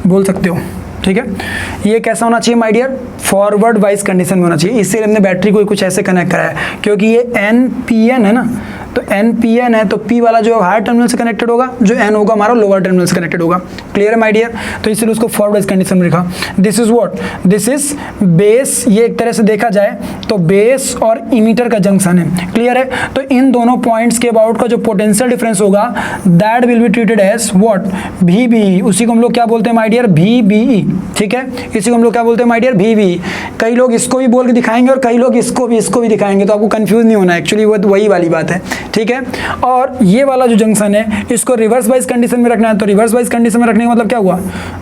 बोल सकते हो, ठीक है। ये कैसा होना चाहिए my dear, forward bias condition में होना चाहिए। इसलिए हमने बैटरी को कुछ ऐसे कनेक्ट कराया है क्योंकि ये NPN है ना, तो NPN है तो P वाला जो हायर टर्मिनल से कनेक्टेड होगा, जो N होगा हमारा लोअर टर्मिनल से कनेक्टेड होगा। क्लियर है माय डियर, तो इसलिए उसको फॉरवर्ड वाइज कंडीशन में लिखा। This is what, this is base, ये एक तरह से देखा जाए तो बेस और इमीटर का जंक्शन है। क्लियर है, तो इन दोनों पॉइंट्स के अबाउट का जो पोटेंशियल डिफरेंस होगा that will be treated as what, VBE। उसी को हम लोग क्या बोलते हैं माय डियर, VBE, ठीक है। इसी को हम लोग क्या बोलते हैं माय डियर, VBE। कई लोग इसको भी बोल के दिखाएंगे और कई लोग इसको भी दिखाएंगे, तो आपको कंफ्यूज नहीं होना, एक्चुअली वो वही वाली बात है, ठीक है। और ये वाला जो जंक्शन है इसको रिवर्स वाइज कंडीशन में रखना है, तो रिवर्स वाइज कंडीशन में रखने का मतलब क्या हुआ,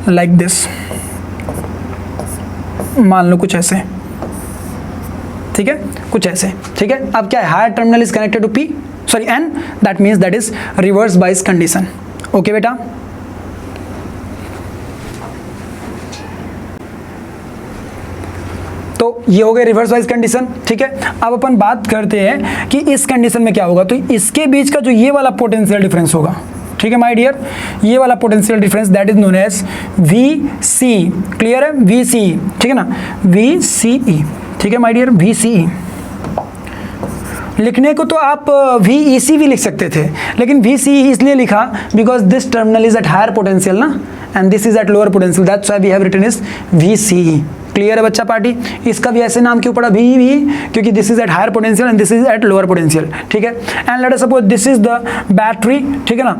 लाइक दिस, मान लो कुछ ऐसे, ठीक है, कुछ ऐसे, ठीक है। अब क्या है, higher terminal is connected to P, sorry N, that means that is reverse bias condition. Okay बेटा, तो ये हो गए रिवर्स वाइज कंडीशन, ठीक है। अब अपन बात करते हैं कि इस कंडीशन में क्या होगा, तो इसके बीच का जो ये वाला पोटेंशियल डिफरेंस होगा, ठीक है माय डियर, ये वाला potential difference that is known as VC। Clear है, VCE, ठीक है ना, VCE, ठीक है माय डियर, VCE। लिखने को तो आप VEC भी लिख सकते थे, लेकिन VCE इसलिए लिखा because this terminal is at higher potential ना, and this is at lower potential, that's why we have written is VCE। Clear है बच्चा पार्टी, इसका भी ऐसे नाम क्यों पड़ा VE, क्योंकि this is at higher potential and this is at lower potential, ठीक है। And let us suppose this is the battery, ठीक है ना,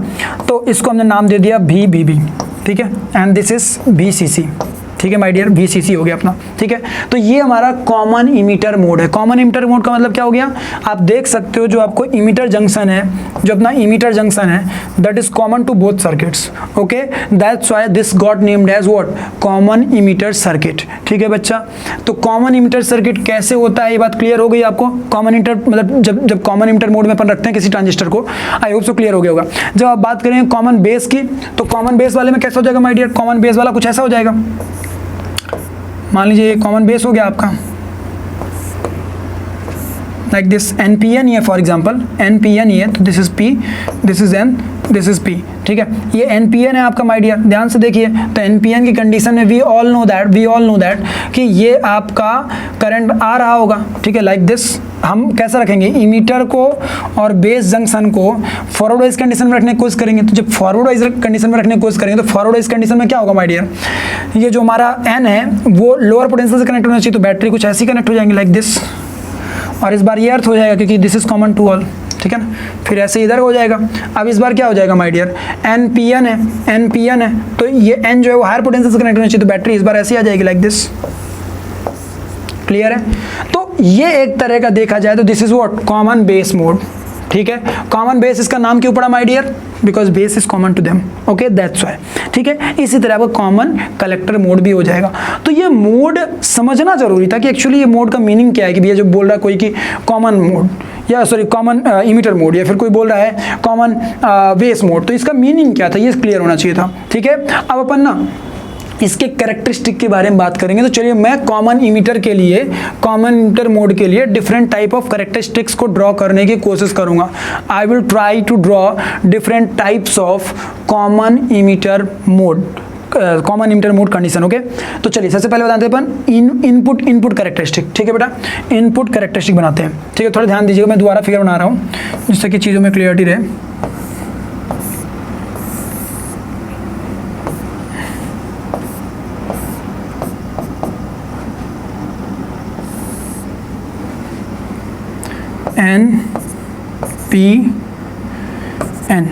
तो इसको हमने नाम दे दिया VBB, ठीक है, एंड दिस इज VCC, ठीक है माय डियर, VCC हो गया अपना, ठीक है। तो ये हमारा कॉमन इमीटर मोड है। कॉमन इमीटर मोड का मतलब क्या हो गया, आप देख सकते हो जो आपको इमीटर जंक्शन है, जो अपना इमीटर जंक्शन है that is common to both circuits, okay, that's why this got named as what, common emitter circuit, ठीक है बच्चा। तो कॉमन इमीटर सर्किट कैसे होता है, ये बात क्लियर हो गई आपको। कॉमन इमीटर मतलब जब कॉमन इमीटर मोड में अपन रखते हैं किसी ट्रांजिस्टर को, आई होप सो क्लियर हो गया होगा। जब आप बात करें कॉमन बेस की, तो कॉमन बेस वाले में कैसा हो जाएगा माय डियर, कॉमन बेस वाला कुछ ऐसा हो जाएगा, मान लीजिए ये कॉमन बेस हो गया आपका, लाइक दिस NPN ये फॉर एग्जांपल NPN ये, तो this is P, this is N, this is P, ठीक है। ये NPN है आपका माय डियर, ध्यान से देखिए। तो NPN की कंडीशन में वी ऑल नो दैट कि ये आपका करंट आ रहा होगा, ठीक है, लाइक दिस। हम कैसा रखेंगे, इमीटर को और बेस जंक्शन को फॉरवर्ड वाइज कंडीशन में रखने की कोशिश करेंगे। तो जब फॉरवर्ड वाइज कंडीशन में रखने की कोशिश करेंगे तो फॉरवर्ड वाइज कंडीशन में क्या होगा माय डियर, ये जो हमारा N है वो लोअर पोटेंशियल से कनेक्ट होना चाहिए, तो बैटरी कुछ ऐसी कनेक्ट हो जाएंगे लाइक दिस, और इस बार ये अर्थ हो जाएगा क्योंकि this is common to all, ठीक है ना। फिर ऐसे इधर हो जाएगा। अब इस बार क्या हो जाएगा माय डियर, NPN है, तो ये N जो है वो हायर पोटेंशियल से कनेक्ट होना चाहिए, तो बैटरी इस बार ऐसी आ जाएगी लाइक दिस। क्लियर है, तो ये एक तरह का देखा जाए तो this is what, common base mode, ठीक है। कॉमन बेस इसका नाम क्यों पड़ा my dear, because base is common to them, okay, that's why, ठीक है। इसी तरह आपका कॉमन कलेक्टर मोड भी हो जाएगा। तो ये मोड समझना जरूरी था कि एक्चुअली ये मोड का मीनिंग क्या है, कि भैया जो बोल रहा है कोई कि कॉमन मोड या सॉरी कॉमन इमीटर मोड, या फिर कोई बोल रहा है कॉमन बेस मोड, तो इसका मीनिंग क्या था ये क्लियर होना चाहिए था, ठीक है। अब अपन ना इसके कैरेक्टरिस्टिक के बारे में बात करेंगे। तो चलिए मैं कॉमन इमीटर के लिए, कॉमन इमीटर मोड के लिए डिफरेंट टाइप ऑफ कैरेक्टरिस्टिक्स को ड्रॉ करने की कोशिश करूंगा। I will try to draw different types of common emitter mode, common emitter mode condition, okay. तो चलिए सबसे पहले बताते हैं अपन इनपुट कैरेक्टरिस्टिक, ठीक है बेटा, इनपुट कैरेक्टरिस्टिक बनाते हैं, ठीक है। थोड़ा ध्यान दीजिएगा, मैं दोबारा फिगर बना रहा हूँ जिससे कि चीज़ों में क्लियरिटी रहे। N P N.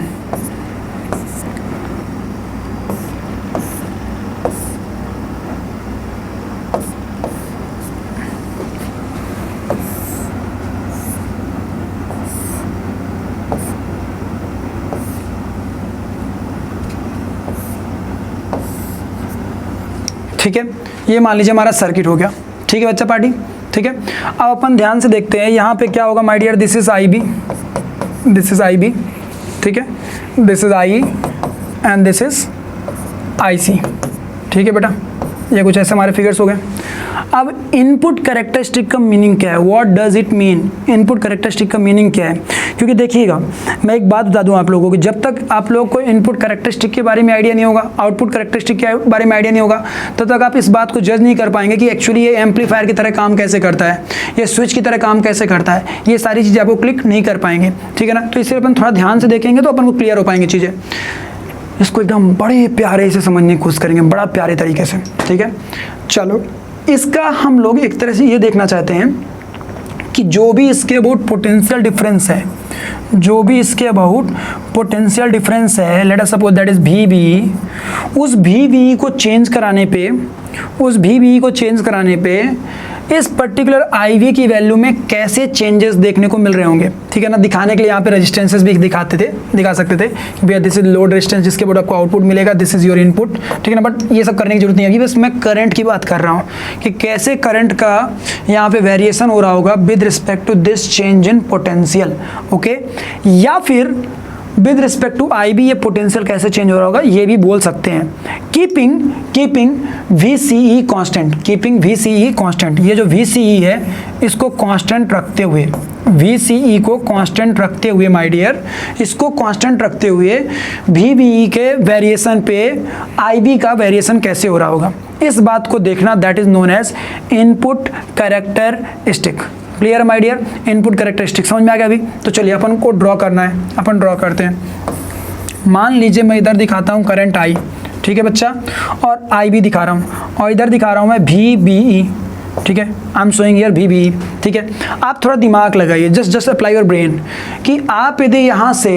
ठीक है, ये मान लीजिए हमारा सर्किट हो गया। ठीक है बच्चा पार्टी, ठीक है। अब अपन ध्यान से देखते हैं यहाँ पे क्या होगा my dear, this is I B, this is I B, ठीक है, this is I and this is I C. ठीक है बेटा, ये कुछ ऐसे हमारे फिगर्स हो गए। अब इनपुट कैरेक्टरिस्टिक का मीनिंग क्या है, what does it mean, input characteristic का मीनिंग क्या है। क्योंकि देखिएगा मैं एक बात बता दूं आप लोगों को, जब तक आप लोगों को इनपुट कैरेक्टरिस्टिक के बारे में आइडिया नहीं होगा, आउटपुट कैरेक्टरिस्टिक के बारे में आइडिया नहीं होगा, तब तक आप इस बात को जज नहीं कर पाएंगे कि एक्चुअली ये एम्पलीफायर की तरह काम कैसे करता है, ये स्विच की तरह काम कैसे करता है, ये सारी चीज़ें आपको क्लिक नहीं कर पाएंगे। ठीक है ना, तो इसलिए अपन थोड़ा ध्यान से देखेंगे तो अपन को क्लियर हो पाएंगे चीज़ें। इसको एकदम बड़े प्यारे से समझने की कोशिश करेंगे, बड़ा प्यारे तरीके से। ठीक है, चलो इसका हम लोग एक तरह से ये देखना चाहते हैं कि जो भी इसके अबाउट पोटेंशियल डिफरेंस है, जो भी इसके अबाउट पोटेंशियल डिफरेंस है, let us suppose that is V B, उस वी बी को चेंज कराने पे, उस वी बी को चेंज कराने पे इस पर्टिकुलर आई वी की वैल्यू में कैसे चेंजेस देखने को मिल रहे होंगे। ठीक है ना, दिखाने के लिए यहाँ पे रेजिस्टेंसेस भी दिखा सकते थे कि भैया दिस इज लोड रेजिस्टेंस जिसके बाद आपको आउटपुट मिलेगा, दिस इज योर इनपुट। ठीक है ना, बट ये सब करने की जरूरत नहीं है, अभी बस मैं करंट की बात कर रहा हूँ कि कैसे करंट का यहाँ पे वेरिएशन हो रहा होगा with respect to this change in potential. Okay, या फिर with respect to I B ये पोटेंशियल कैसे चेंज हो रहा होगा, ये भी बोल सकते हैं। Keeping V C E constant, keeping V C E constant, ये जो वी सी ई है इसको कांस्टेंट रखते हुए, वी सी ई को कांस्टेंट रखते हुए माय डियर, इसको कांस्टेंट रखते हुए वी बी ई के वेरिएशन पे आई बी का वेरिएशन कैसे हो रहा होगा, इस बात को देखना, that is known as input characteristic. Clear my dear, input characteristic समझ में आ गया अभी। तो चलिए अपन को ड्रॉ करना है, अपन ड्रॉ करते हैं। मान लीजिए मैं इधर दिखाता हूँ करंट आई, ठीक है बच्चा, और आई भी दिखा रहा हूँ, और इधर दिखा रहा हूँ मैं वी बी ई। ठीक है, I am showing here V B E. ठीक है, आप थोड़ा दिमाग लगाइए, जस्ट अप्लाई योर ब्रेन, कि आप यदि यहाँ से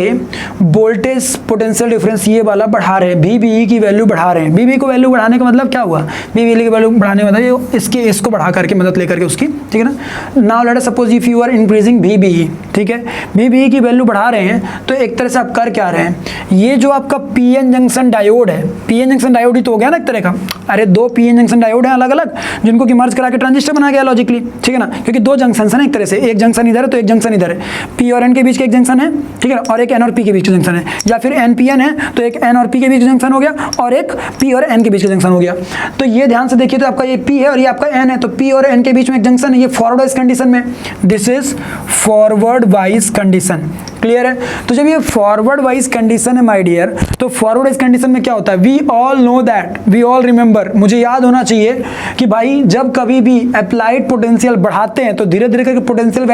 वोल्टेज पोटेंशियल डिफरेंस ये वाला बढ़ा रहे हैं, वी बी ई की वैल्यू बढ़ा रहे हैं, वी बी को वैल्यू बढ़ाने का मतलब क्या हुआ, वी बी ई की वैल्यू बढ़ाने का मतलब इसके इसको बढ़ा करके मदद लेकर के उसकी। ठीक है ना, now let us suppose if you are increasing V B E, ठीक है, वी बी ई की वैल्यू बढ़ा रहे हैं, तो एक तरह से आप कर क्या रहे हैं, ये जो आपका पी एन जंक्शन डायोड है, पी एन जंक्शन डायोड ही तो हो गया ना एक तरह का, अरे दो पी एन जंक्शन डायोड है अलग अलग, जिनको कि मर्ज करा के ट्रांजिस्टर बना गया लॉजिकली। ठीक है ना, क्योंकि दो जंक्शन है एक तरह से, एक जंक्शन इधर है तो एक जंक्शन इधर है, पी और एन के बीच के एक जंक्शन है, ठीक है ना, और एक एन और पी के बीच का जंक्शन है, या फिर एन पी एन है तो एक एन और पी के बीच का जंक्शन हो गया, और एक पी और एन के बीच का जंक्शन हो गया। तो ये ध्यान से देखिए, तो आपका ये पी है और ये आपका एन है, तो पी और एन के बीच में एक जंक्शन है, ये फॉरवर्ड वाइज कंडीशन में, this is forward bias condition. Clear है, तो जब ये फॉरवर्ड वाइज कंडीशन है माय डियर, तो फॉरवर्ड वाइज कंडीशन में क्या होता है, we all know that, we all remember, मुझे याद होना चाहिए कि भाई जब कभी भी अप्लाइड पोटेंशियल बढ़ाते हैं तो धीरे धीरे करके पोटेंशियल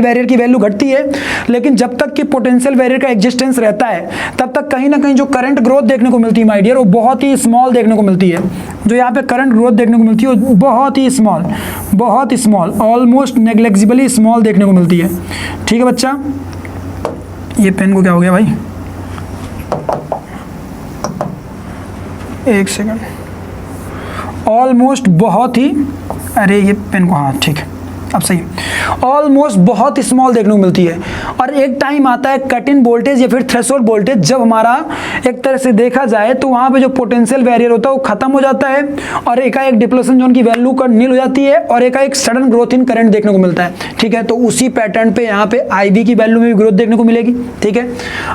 बैरियर की वैल्यू घटती है, लेकिन जब तक कि पोटेंशियल बैरियर का एग्जिस्टेंस रहता है तब तक कहीं ना कहीं जो करंट ग्रोथ देखने को मिलती है माय डियर, वो बहुत ही स्मॉल देखने को मिलती है। जो यहाँ पे करंट ग्रोथ देखने को मिलती है वो बहुत ही स्मॉल, ऑलमोस्ट नेग्लिजिबली स्मॉल देखने को मिलती है। ठीक है बच्चा, ये पेन को क्या हो गया भाई, एक सेकंड, ऑलमोस्ट बहुत ही, अरे ये पेन को, हाँ ठीक है अब सही, ऑलमोस्ट बहुत स्मॉल देखने को मिलती है। और एक टाइम आता है कट इन वोल्टेज या फिर थ्रेशोल्ड वोल्टेज, जब हमारा एक तरह से देखा जाए तो वहाँ पे जो पोटेंशियल बैरियर होता है वो खत्म हो जाता है, और एकाएक डिप्लेशन जोन की वैल्यू का नील हो जाती है, और एकाएक सडन ग्रोथ इन करंट देखने को मिलता है। ठीक है, तो उसी पैटर्न पे यहाँ पे आई वी की वैल्यू में भी ग्रोथ देखने को मिलेगी। ठीक है,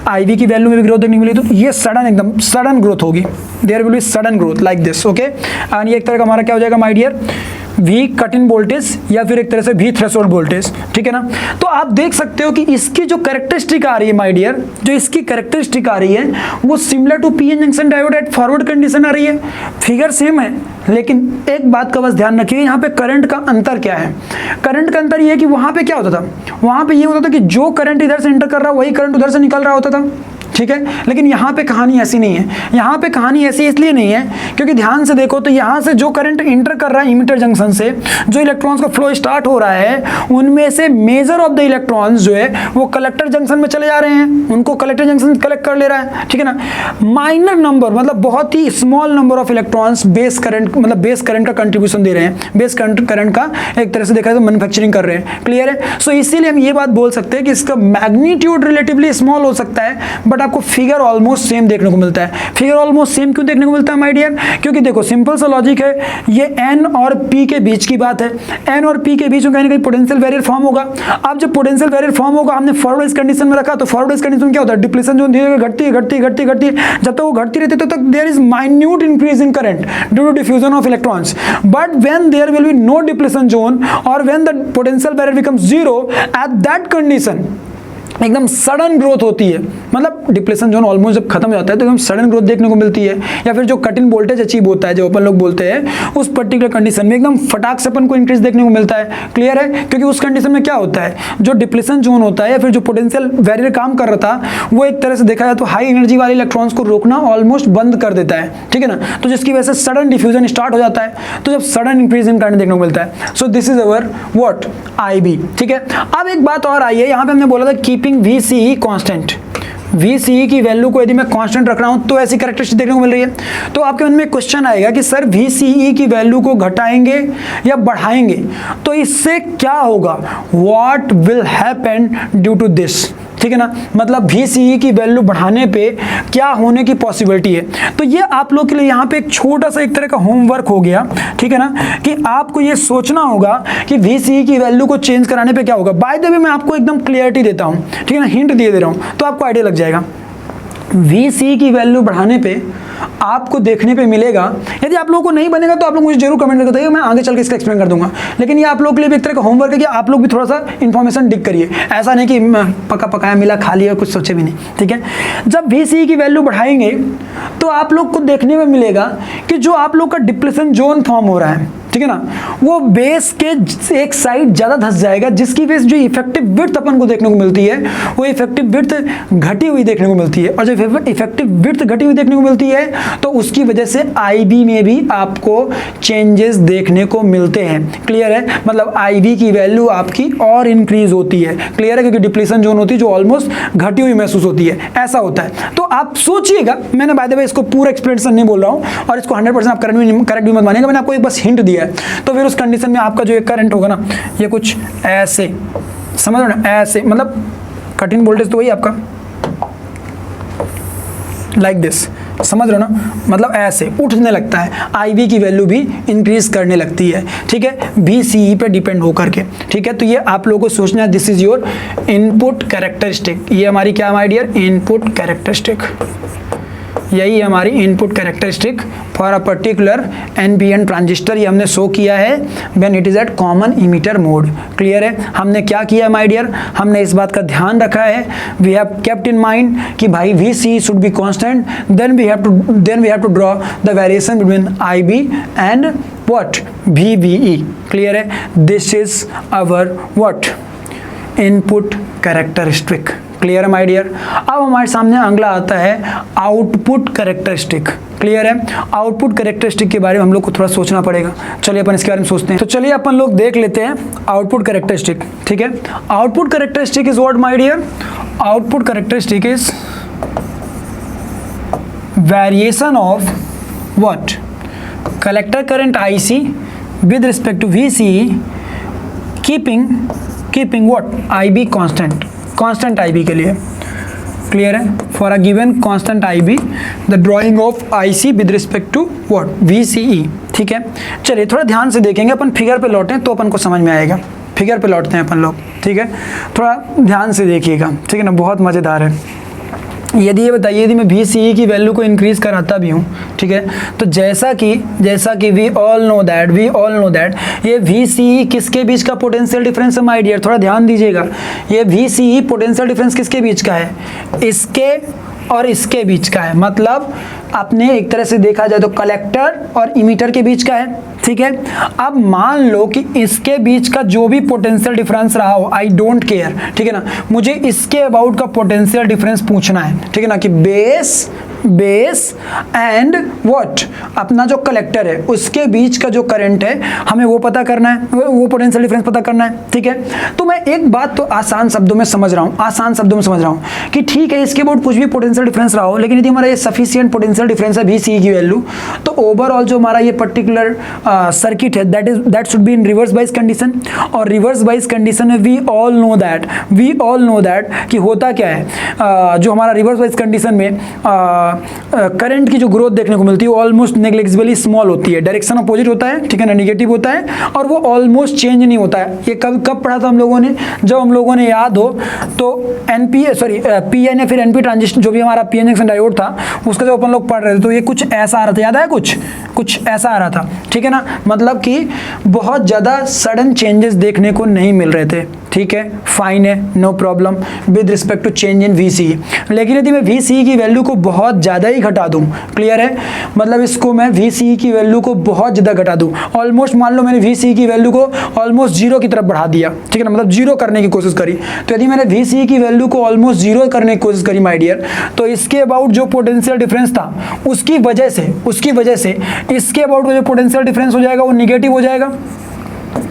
आई वी की वैल्यू में भी ग्रोथ देखने को मिलेगी, तो ये सडन, एकदम सडन ग्रोथ होगी, there will be sudden growth like this. Okay, and ये एक तरह का हमारा क्या हो जाएगा my dear, we cut in voltage या फिर एक तरह से वी थ्रेशोल्ड वोल्टेज। ठीक है ना, तो आप देख सकते हो कि इसकी जो कैरेक्टरिस्टिक आ रही है माय डियर, जो इसकी कैरेक्टरिस्टिक आ रही है वो similar to P N junction diode at forward condition आ रही है, फिगर सेम है, लेकिन एक बात का बस ध्यान रखिए, यहाँ पे करंट का अंतर क्या है। करंट का अंतर ये है कि वहां पे क्या होता था, वहां पे ये होता था कि जो करंट इधर से एंटर कर रहा है वही करंट उधर से निकल रहा होता था। ठीक है। लेकिन यहाँ पे कहानी ऐसी नहीं है, यहाँ पे कहानी ऐसी इसलिए नहीं है क्योंकि ध्यान से देखो तो यहाँ से जो करंट इंटर कर रहा है इमिटर जंक्शन से, जो इलेक्ट्रॉन्स का फ्लो स्टार्ट हो रहा है, उनमें से मेजर ऑफ द इलेक्ट्रॉन्स जो है वो कलेक्टर जंक्शन में चले जा रहे हैं, उनको कलेक्टर जंक्शन कलेक्ट कर ले रहा है, ठीक है ना। माइनर नंबर मतलब बहुत ही small number of electrons base current मतलब बेस करंट का कंट्रीब्यूशन दे रहे हैं, बेस करंट का एक तरह से देखा जाए तो मैन्युफैक्चरिंग कर रहे हैं, क्लियर है। सो इसीलिए हम ये बात बोल सकते हैं कि इसका मैग्नीट्यूड रिलेटिवली स्मॉल हो सकता है, बट आपको फिगर ऑलमोस्ट सेम देखने को मिलता है। फिगर ऑलमोस्ट सेम क्यों देखने को मिलता है माय डियर? क्योंकि देखो सिंपल सा लॉजिक है, ये एन और पी के बीच की बात है, एन और पी के बीच में कहीं ना कहीं पोटेंशियल बैरियर फॉर्म होगा। अब जब पोटेंशियल बैरियर फॉर्म होगा, हमने फॉरवर्ड इस कंडीशन में रखा, तो फॉरवर्ड इस कंडीशन में क्या होता है, डिप्लेशन जोन धीरे धीरे घटती है घटती है घटती घटती है, जब तक वो घटती रहती है तब तक there is minute increase in current due to diffusion of electrons. But when there will be no depletion zone और when the potential barrier becomes zero, at that condition एकदम सडन ग्रोथ होती है, मतलब डिप्लेशन जोन ऑलमोस्ट जब खत्म हो जाता है तो एकदम सडन ग्रोथ देखने को मिलती है, या फिर जो कट इन वोल्टेज अचीव होता है जो अपन लोग बोलते हैं, उस पर्टिकुलर कंडीशन में एकदम फटाक से अपन को इंक्रीज देखने को मिलता है, क्लियर है। क्योंकि उस कंडीशन में क्या होता है, जो डिप्लेशन जोन होता है या फिर जो पोटेंशियल बैरियर काम कर रहा था वो एक तरह से देखा जाए तो हाई एनर्जी वाले इलेक्ट्रॉन्स को रोकना ऑलमोस्ट बंद कर देता है, ठीक है ना। तो जिसकी वजह से सडन डिफ्यूजन स्टार्ट हो जाता है, तो जब सडन इंक्रीज इन करंट देखने को मिलता है। So this is our what IB, ठीक है। अब एक बात और आई है, यहाँ पे हमने बोला था कीपिंग VCE कांस्टेंट, VCE की वैल्यू को यदि मैं कांस्टेंट रख रहा हूं तो ऐसी कैरेक्टरिस्टिक देखने को मिल रही है। तो आपके मन में क्वेश्चन आएगा कि सर VCE की वैल्यू को घटाएंगे या बढ़ाएंगे तो इससे क्या होगा, what will happen due to this, ठीक है ना। मतलब VCE की वैल्यू बढ़ाने पे क्या होने की पॉसिबिलिटी है। तो ये आप लोग के लिए यहाँ पे एक छोटा सा एक तरह का होमवर्क हो गया, ठीक है ना, कि आपको ये सोचना होगा कि VCE की वैल्यू को चेंज कराने पे क्या होगा। बाय द वे मैं आपको एकदम क्लियरिटी देता हूँ, ठीक है ना, हिंट दे रहा हूँ तो आपको आइडिया लग जाएगा। VCE की वैल्यू बढ़ाने पे आपको देखने पे मिलेगा, यदि आप लोगों को नहीं बनेगा तो आप लोग मुझे जरूर कमेंट करके बताइए, मैं आगे चल के इसका एक्सप्लेन कर दूंगा। लेकिन ये आप लोग के लिए भी एक तरह का होमवर्क है कि आप लोग भी थोड़ा सा इन्फॉर्मेशन डिग करिए, ऐसा नहीं कि पका पकाया मिला खा लिया कुछ सोचे भी नहीं, ठीक है। जब VCE की वैल्यू बढ़ाएंगे तो आप लोग को देखने में मिलेगा कि जो आप लोग का डिप्लेशन जोन फॉर्म हो रहा है, ठीक है ना, वो बेस के एक साइड ज्यादा धंस जाएगा, जिसकी वजह से जो इफेक्टिव विड्थ अपन को देखने को मिलती है वो इफेक्टिव विड्थ घटी हुई देखने को मिलती है। और जब इफेक्टिव विड्थ घटी हुई देखने को मिलती है तो उसकी वजह से IB में भी आपको चेंजेस देखने को मिलते हैं, क्लियर है। मतलब IB की वैल्यू आपकी और इंक्रीज होती है, क्लियर है, क्योंकि डिप्लेशन जोन होती है जो ऑलमोस्ट घटी हुई महसूस होती है, ऐसा होता है। तो आप सोचिएगा, मैंने बाय द वे इसको पूरा एक्सप्लेनेशन नहीं बोल रहा हूँ और इसको 100% आप करेक्ट भी मत मानिएगा, मैंने आपको एक बस हिंट दिया है। तो फिर उस कंडीशन में आपका जो एक करंट होगा ना, ये कुछ ऐसे, समझ रहे हो ना, ऐसे, मतलब कट इन वोल्टेज तो वही आपका लाइक दिस, समझ रहे हो ना, मतलब ऐसे उठने लगता है, IB की वैल्यू भी इंक्रीज करने लगती है, ठीक है, VCE पे डिपेंड होकर के, ठीक है। तो ये आप लोगों को सोचना है, this is your input characteristic, ये हमारी क्या माय डियर, इनपुट कैरेक्टरिस्टिक, यही हमारी input characteristic for a particular NPN transistor. ये हमने शो किया है when it is at common emitter mode, clear है। हमने क्या किया माय डियर, हमने इस बात का ध्यान रखा है, we have kept in mind कि भाई VCE should be constant, then we have to draw the variation between IB and what, VBE, clear है। This is our what, input characteristic, clear है माय डियर। अब हमारे सामने अगला आता है आउटपुट कैरेक्टरिस्टिक, क्लियर है। आउटपुट कैरेक्टरिस्टिक के बारे में हम लोग को थोड़ा सोचना पड़ेगा, चलिए अपन इसके बारे में सोचते हैं। तो चलिए अपन लोग देख लेते हैं आउटपुट कैरेक्टरिस्टिक, ठीक है। Output characteristic is what my dear, output characteristic is variation of what, collector current IC with respect to VCE keeping what, IB constant IB के लिए, क्लियर है। For a given constant IB the drawing ऑफ IC with respect to what, VCE, ठीक है। चलिए थोड़ा ध्यान से देखेंगे, अपन फिगर पे लौटें तो अपन को समझ में आएगा। फिगर पे लौटते हैं अपन लोग, ठीक है, थोड़ा ध्यान से देखिएगा, ठीक है ना, बहुत मज़ेदार है। यदि ये बताइए, यदि मैं VCE की वैल्यू को इंक्रीज कराता भी हूँ, ठीक है, तो जैसा कि वी ऑल नो दैट ये VCE किसके बीच का पोटेंशियल डिफरेंस है माय डियर, थोड़ा ध्यान दीजिएगा। ये VCE पोटेंशियल डिफरेंस किसके बीच का है, इसके और इसके बीच का है, मतलब आपने एक तरह से देखा जाए तो कलेक्टर और इमीटर के बीच का है, ठीक है। अब मान लो कि इसके बीच का जो भी पोटेंशियल डिफरेंस रहा हो, आई डोंट केयर, ठीक है ना, मुझे इसके अबाउट का पोटेंशियल डिफरेंस पूछना है, ठीक है ना, कि बेस एंड व्हाट, अपना जो कलेक्टर है उसके बीच का जो करंट है हमें वो पता करना है, वो पोटेंशियल डिफरेंस पता करना है, ठीक है। तो मैं एक बात तो आसान शब्दों में समझ रहा हूँ, कि ठीक है इसके अबाउट कुछ भी पोटेंशियल डिफरेंस रहा हो, लेकिन यदि हमारा ये सफिशिएंट पोटेंशियल डिफरेंस है VCE की वैल्यू, तो ओवरऑल जो हमारा ये पर्टिकुलर सर्किट है that should be in reverse bias condition. और रिवर्स बाइस कंडीशन में वी ऑल नो दैट कि होता क्या है, जो हमारा रिवर्स बाइस कंडीशन में करंट की जो ग्रोथ देखने को मिलती है ऑलमोस्ट नेग्लिजिबली स्मॉल होती है, डायरेक्शन अपोजिट होता है, ठीक है ना, नेगेटिव होता है, और वो ऑलमोस्ट चेंज नहीं होता है। ये कब पढ़ा था हम लोगों ने, जब हम लोगों ने याद हो तो PN या फिर NP ट्रांजिस्टर, जो भी हमारा PN जंक्शन डायोड था उसका जब अपन लोग पढ़ रहे थे तो ये कुछ ऐसा आ रहा था, याद है, कुछ ऐसा आ रहा था, ठीक है ना, मतलब कि बहुत ज़्यादा सडन चेंजेस देखने को नहीं मिल रहे थे, ठीक है, फाइन है, no problem with respect to change in VCE। लेकिन यदि मैं VCE की वैल्यू को बहुत ज़्यादा ही घटा दूं, क्लियर है, मतलब इसको मैं VCE की वैल्यू को बहुत ज़्यादा घटा दूं, ऑलमोस्ट मान लो मैंने VCE की वैल्यू को ऑलमोस्ट जीरो की तरफ बढ़ा दिया, ठीक है ना, मतलब जीरो करने की कोशिश करी, तो यदि मैंने VCE की वैल्यू को ऑलमोस्ट जीरो करने की कोशिश करी माय डियर, तो इसके अबाउट जो पोटेंशियल डिफरेंस था उसकी वजह से इसके अबाउट जो पोटेंशियल डिफरेंस हो जाएगा वो निगेटिव हो जाएगा,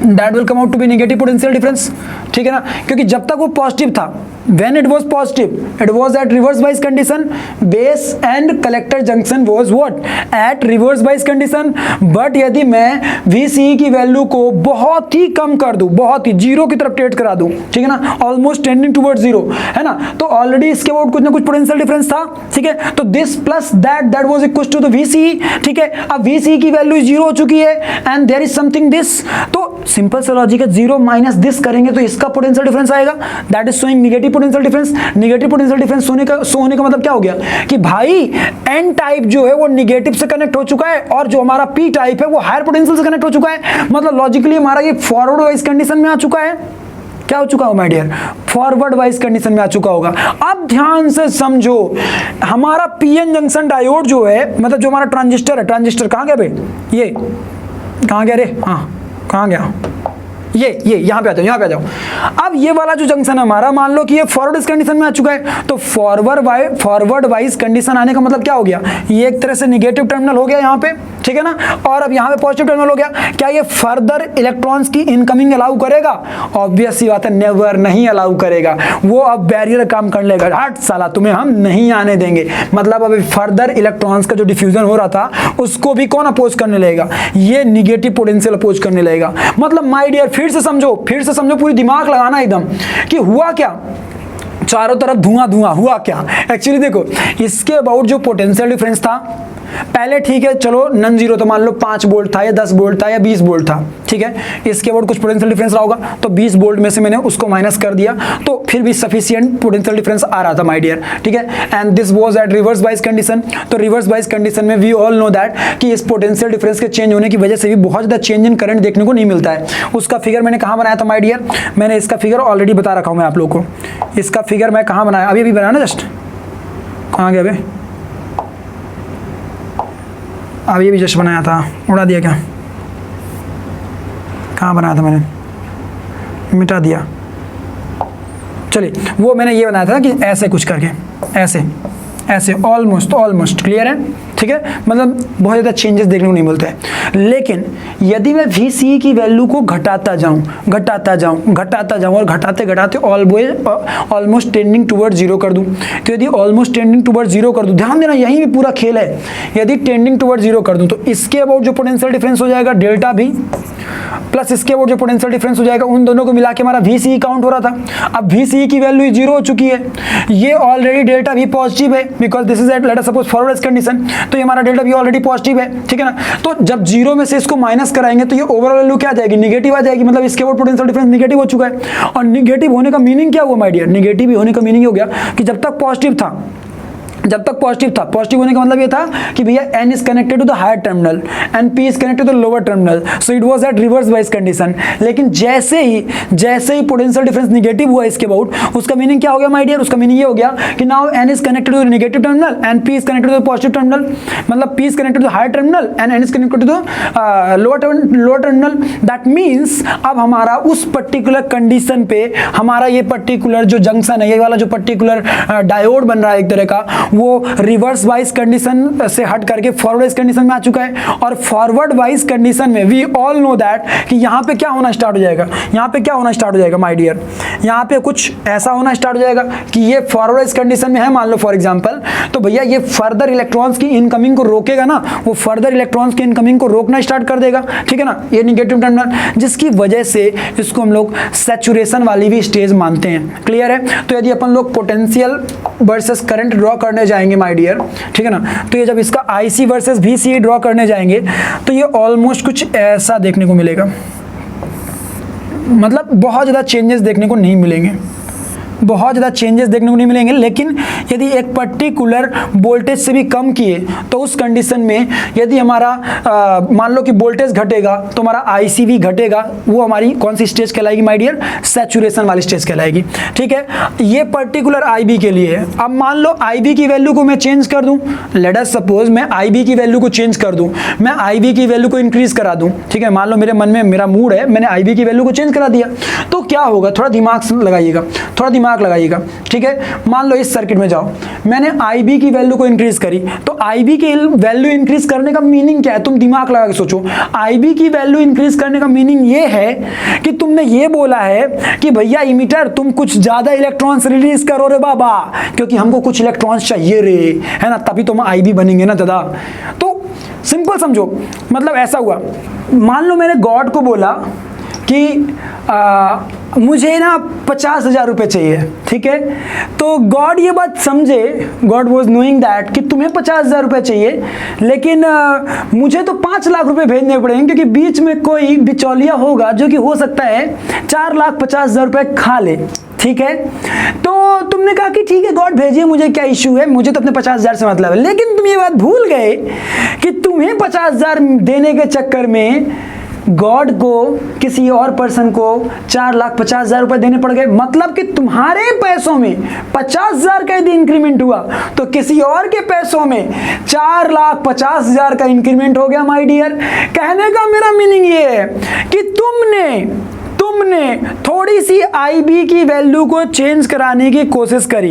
that will come out to be negative potential difference, ठीक है ना, क्योंकि जब तक वो पॉजिटिव था, when it was positive, it was at reverse bias condition, base and collector junction was what, at reverse bias condition। But यदि मैं VCE की वैल्यू को बहुत ही कम कर दूं, बहुत ही जीरो की तरफ ट्रेड करा दूं, ठीक है ना, ऑलमोस्ट टेंडिंग टुवर्ड्स जीरो, है ना, तो ऑलरेडी इसके अबाउट कुछ ना कुछ पोटेंशियल डिफरेंस था, ठीक है, तो this plus that was equal to the VCE, ठीक है। अब VCE की वैल्यू जीरो हो चुकी है and there is something this, तो सिंपल सा लॉजिक है, जीरो माइनस दिस करेंगे तो इसका पोटेंशियल डिफरेंस आएगा, that is showing negative potential difference. Negative potential difference होने का मतलब क्या हो गया कि भाई एन टाइप जो है वो नेगेटिव से कनेक्ट हो चुका है और जो हमारा पी टाइप है वो हायर पोटेंशियल से कनेक्ट हो चुका है, मतलब लॉजिकली हमारा ये फॉरवर्ड वाइज कंडीशन में आ चुका है। क्या हो चुका हो my dear, forward bias condition में आ चुका होगा। अब ध्यान से समझो, हमारा पीएन जंक्शन डायोड जो है, मतलब जो हमारा ट्रांजिस्टर कहां गया भाई, ये कहां गया रे, हाँ कहां गया, ये यहाँ पे आ जाओ। अब ये वाला जो जंक्शन है हमारा, मान लो कि ये फॉरवर्ड कंडीशन में आ चुका है, तो फॉरवर्ड वाइज कंडीशन आने का मतलब क्या हो गया, ये एक तरह से नेगेटिव टर्मिनल हो गया यहाँ पे, ठीक है ना, और अब यहाँ पे पॉजिटिव टर्मिनल हो गया। क्या ये फर्दर इलेक्ट्रॉन्स की इनकमिंग अलाउ करेगा? ऑब्वियस सी बात है, नेवर, नहीं अलाउ करेगा। वो अब बैरियर काम कर लेगा, हट साला तुम्हें हम नहीं आने देंगे। मतलब अब फर्दर इलेक्ट्रॉन्स का जो डिफ्यूजन हो रहा था उसको भी कौन अपोज करने लगेगा, ये निगेटिव पोटेंशियल अपोज करने लगेगा। मतलब माय डियर फिर से समझो, पूरी दिमाग लगाना एकदम कि हुआ क्या, चारों तरफ धुआं हुआ क्या। एक्चुअली देखो, इसके अबाउट जो पोटेंशियल डिफरेंस था पहले, ठीक है चलो नन जीरो, तो मान लो 5 वोल्ट था या 10 वोल्ट था या 20 वोल्ट था, ठीक है, इसके अबाउट कुछ पोटेंशियल डिफरेंस रहा होगा, तो 20 वोल्ट में से मैंने उसको माइनस कर दिया, तो फिर भी सफिशिएंट पोटेंशियल डिफरेंस आ रहा था माय डियर, ठीक है। And this was at reverse bias condition. तो रिवर्स बाइस कंडीशन में वी ऑल नो दैट कि इस पोटेंशियल डिफरेंस के चेंज होने की वजह से भी बहुत ज़्यादा चेंज इन करंट देखने को नहीं मिलता है। उसका फिगर मैंने कहाँ बनाया था माय डियर, मैंने इसका फिगर ऑलरेडी बता रखा हूँ मैं आप लोग को। इसका फिगर मैं कहाँ बनाया, अभी बनाया ना, जस्ट कहाँ गया भाई, अब ये भी जस्ट बनाया था, उड़ा दिया क्या, कहाँ बनाया था मैंने, मिटा दिया। चलिए, वो मैंने ये बनाया था कि ऐसे कुछ करके, ऐसे ऑलमोस्ट क्लियर है, ठीक है। मतलब बहुत ज़्यादा चेंजेस देखने को नहीं मिलते हैं। लेकिन यदि मैं VCE की वैल्यू को घटाता जाऊं और घटाते ऑलमोस्ट टेंडिंग टुवर्ड जीरो कर दूं, तो यदि ऑलमोस्ट टेंडिंग टुवर्ड जीरो कर दूं, ध्यान देना यहीं भी पूरा खेल है, यदि टेंडिंग टुवर्ड जीरो कर दूं तो इसके अबाउट जो पोटेंशियल डिफरेंस हो जाएगा डेल्टा भी, प्लस इसके अबाउट जो पोटेंशियल डिफरेंस हो जाएगा, उन दोनों को मिला के हमारा VCE काउंट हो रहा था। अब VCE की वैल्यू जीरो हो चुकी है, ये ऑलरेडी डेल्टा भी पॉजिटिव है, because this is at let us suppose forward condition, तो ये हमारा डेल्टा भी ऑलरेडी पॉजिटिव है, ठीक है ना। तो जब जीरो में से इसको माइनस कराएंगे तो ये ओवरऑल वैल्यू क्या आ जाएगी, निगेटिव आ जाएगी। मतलब इसके अबाउट पोटेंशियल डिफरेंस निगेटिव हो चुका है। और निगेटिव होने का मीनिंग क्या हुआ माय डियर, निगेटिव होने का मीनिंग हो गया कि जब तक पॉजिटिव था जब तक पॉजिटिव था, पॉजिटिव होने का मतलब ये था कि भैया n is connected to the higher terminal and p is connected to the lower terminal, so it was at reverse bias condition. लेकिन जैसे ही पोटेंशियल डिफरेंस नेगेटिव हुआ इसके अबाउट, उसका मीनिंग क्या हो गया माय डियर? उसका मीनिंग ये हो गया कि now n is connected to the negative terminal and p is connected to the positive terminal, मतलब p is connected to the higher terminal and n is connected to the lower terminal. That means अब हमारा उस particular condition पे हमारा ये particular जो junction है, ये वाला जो पर्टिकुलर डायोड बन रहा है एक तरह का, वो रिवर्स वाइज कंडीशन से हट करके फॉरवर्ड वाइज कंडीशन में आ चुका है। और फॉरवर्ड वाइज कंडीशन में वी ऑल नो दैट कि यहाँ पे क्या होना स्टार्ट हो जाएगा, यहाँ पे क्या होना स्टार्ट हो जाएगा माय डियर? यहाँ पे कुछ ऐसा होना स्टार्ट हो जाएगा कि ये फॉरवर्ड वाइज कंडीशन में है मान लो फॉर एग्जांपल, तो भैया ये फर्दर इलेक्ट्रॉन्स की इनकमिंग को रोकेगा ना, वो फर्दर इलेक्ट्रॉन्स की इनकमिंग को रोकना स्टार्ट कर देगा, ठीक है ना, ये नेगेटिव टर्मिनल, जिसकी वजह से इसको हम लोग सैचुरेशन वाली भी स्टेज मानते हैं। क्लियर है? तो यदि अपन लोग पोटेंशियल वर्सेस करंट ड्रॉ करने जाएंगे माय डियर, ठीक है ना, तो ये जब इसका IC वर्सेस VC ड्रॉ करने जाएंगे तो ये ऑलमोस्ट कुछ ऐसा देखने को मिलेगा, मतलब बहुत ज़्यादा चेंजेस देखने को नहीं मिलेंगे, बहुत ज़्यादा चेंजेस देखने को नहीं मिलेंगे। लेकिन यदि एक पर्टिकुलर वोल्टेज से भी कम किए तो उस कंडीशन में यदि हमारा मान लो कि वोल्टेज घटेगा तो हमारा IC भी घटेगा, वो हमारी कौन सी स्टेज कहलाएगी माय डियर? सैचुरेशन वाली स्टेज कहलाएगी, ठीक है। ये पर्टिकुलर IB के लिए है। अब मान लो IB की वैल्यू को मैं चेंज कर दूं, लेट अस सपोज मैं IB की वैल्यू को चेंज कर दूं, मैं IB की वैल्यू को इंक्रीज करा दूं, ठीक है, मान लो मेरे मन में मेरा मूड है, मैंने IB की वैल्यू को चेंज करा दिया, तो क्या होगा? थोड़ा दिमाग लगाइएगा, थोड़ा दिमाग लगाइएगा, ठीक है। मान लो इस सर्किट में जाओ, मैंने IB की वैल्यू को इंक्रीज करी, तो IB की वैल्यू इंक्रीज करने का मीनिंग क्या है? तुम दिमाग लगा के सोचो। IB की वैल्यू इंक्रीज करने का मीनिंग ये है कि तुमने ये बोला है कि भैया इमीटर तुम कुछ ज्यादा इलेक्ट्रॉन्स रिलीज करो रे बाबा, क्योंकि हमको कुछ इलेक्ट्रॉन्स चाहिए रे, है ना, तभी तुम IB बनेंगे ना दादा। तो सिंपल समझो, मतलब ऐसा हुआ, मान लो मैंने गॉड को बोला कि मुझे ना 50,000 रुपये चाहिए, ठीक है, तो गॉड ये बात समझे, गॉड वॉज नोइंग दैट कि तुम्हें 50,000 रुपये चाहिए, लेकिन मुझे तो 5 लाख रुपए भेजने पड़ेंगे, क्योंकि बीच में कोई बिचौलिया होगा जो कि हो सकता है 4,50,000 रुपये खा ले, ठीक है। तो तुमने कहा कि ठीक है गॉड भेजिए, मुझे क्या इश्यू है, मुझे तो अपने 50,000 से मतलब है। लेकिन तुम ये बात भूल गए कि तुम्हें 50,000 देने के चक्कर में गॉड को किसी और पर्सन को 4,50,000 रुपए देने पड़ गए, मतलब कि तुम्हारे पैसों में 50,000 का यदि इंक्रीमेंट हुआ तो किसी और के पैसों में 4,50,000 का इंक्रीमेंट हो गया माय डियर। कहने का मेरा मीनिंग ये है कि तुमने थोड़ी सी IB की वैल्यू को चेंज कराने की कोशिश करी,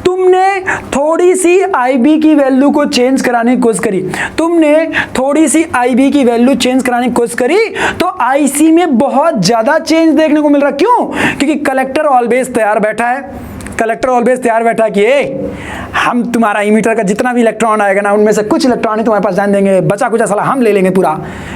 तुमने थोड़ी सी IB की वैल्यू को चेंज कराने की कोशिश करी, तुमने थोड़ी सी IB की वैल्यू चेंज कराने की कोशिश करी, तो IC में बहुत ज्यादा चेंज देखने को मिल रहा। क्यों? क्योंकि कलेक्टर ऑलवेज तैयार बैठा है, कलेक्टर ऑलवेज तैयार बैठा कि हम तुम्हारा इमीटर का जितना भी इलेक्ट्रॉन आएगा ना, उनमें से कुछ इलेक्ट्रॉन ही तुम्हारे पास जान देंगे, बचा कुछ साला हम ले लेंगे पूरा,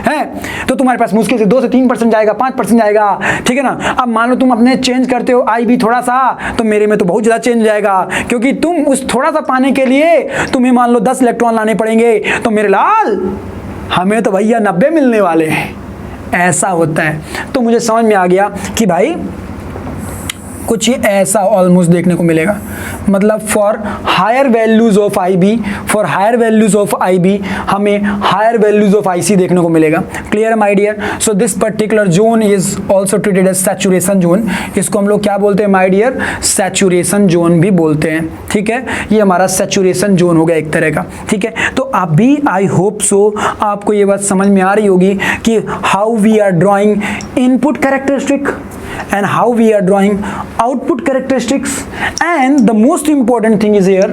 है। तो तुम्हारे पास मुश्किल से 2 से 3% जाएगा, 5% जाएगा, ठीक है ना। अब मान लो तुम अपने चेंज करते हो IB थोड़ा सा, तो मेरे में तो बहुत ज़्यादा चेंज जाएगा, क्योंकि तुम उस थोड़ा सा पाने के लिए तुम्हें मान लो 10 इलेक्ट्रॉन लाने पड़ेंगे, तो मेरे लाल हमें तो भैया 90 मिलने वाले हैं। ऐसा होता है। तो मुझे समझ में आ गया कि भाई कुछ ही ऐसा ऑलमोस्ट देखने को मिलेगा, मतलब for higher values of IB, for higher values of IB हमें हायर वैल्यूज ऑफ IC देखने को मिलेगा। Clear my dear? So this particular zone is also treated as saturation zone. इसको हम लोग क्या बोलते हैं माय डियर? सैचुरेशन जोन भी बोलते हैं, ठीक है। ये हमारा सैचुरेशन जोन हो गया एक तरह का, ठीक है। तो अभी आई होप सो आपको ये बात समझ में आ रही होगी कि how we are drawing input characteristic and how we are drawing output characteristics, and the most important thing is here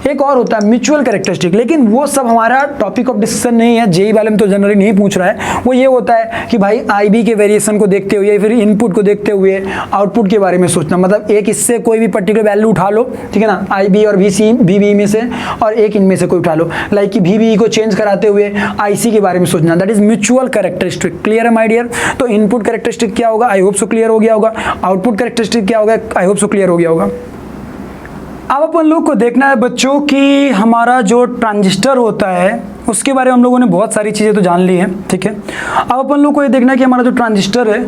एक और होता है म्यूचुअल कैरेक्टरिस्टिक, लेकिन वो सब हमारा टॉपिक ऑफ डिस्कशन नहीं है, जेई वाले में तो जनरली नहीं पूछ रहा है। वो ये होता है कि भाई IB के वेरिएशन को देखते हुए, फिर इनपुट को देखते हुए आउटपुट के बारे में सोचना, मतलब एक इससे कोई भी पर्टिकुलर वैल्यू उठा लो, ठीक है ना, IB और VB में से, और एक इनमें से कोई उठा लो, लाइक कि VB को चेंज कराते हुए IC के बारे में सोचना, that is mutual characteristic. Clear है माय डियर? तो इनपुट कैरेक्टरिस्टिक क्या होगा? आई होप सो क्लियर हो गया होगा। आउटपुट कैरेक्टरिस्टिक क्या होगा? आई होप सो क्लियर हो गया होगा। अब अपन लोग को देखना है बच्चों कि हमारा जो ट्रांजिस्टर होता है उसके बारे में हम लोगों ने बहुत सारी चीज़ें तो जान ली हैं, ठीक है। अब अपन लोग को ये देखना है कि हमारा जो ट्रांजिस्टर है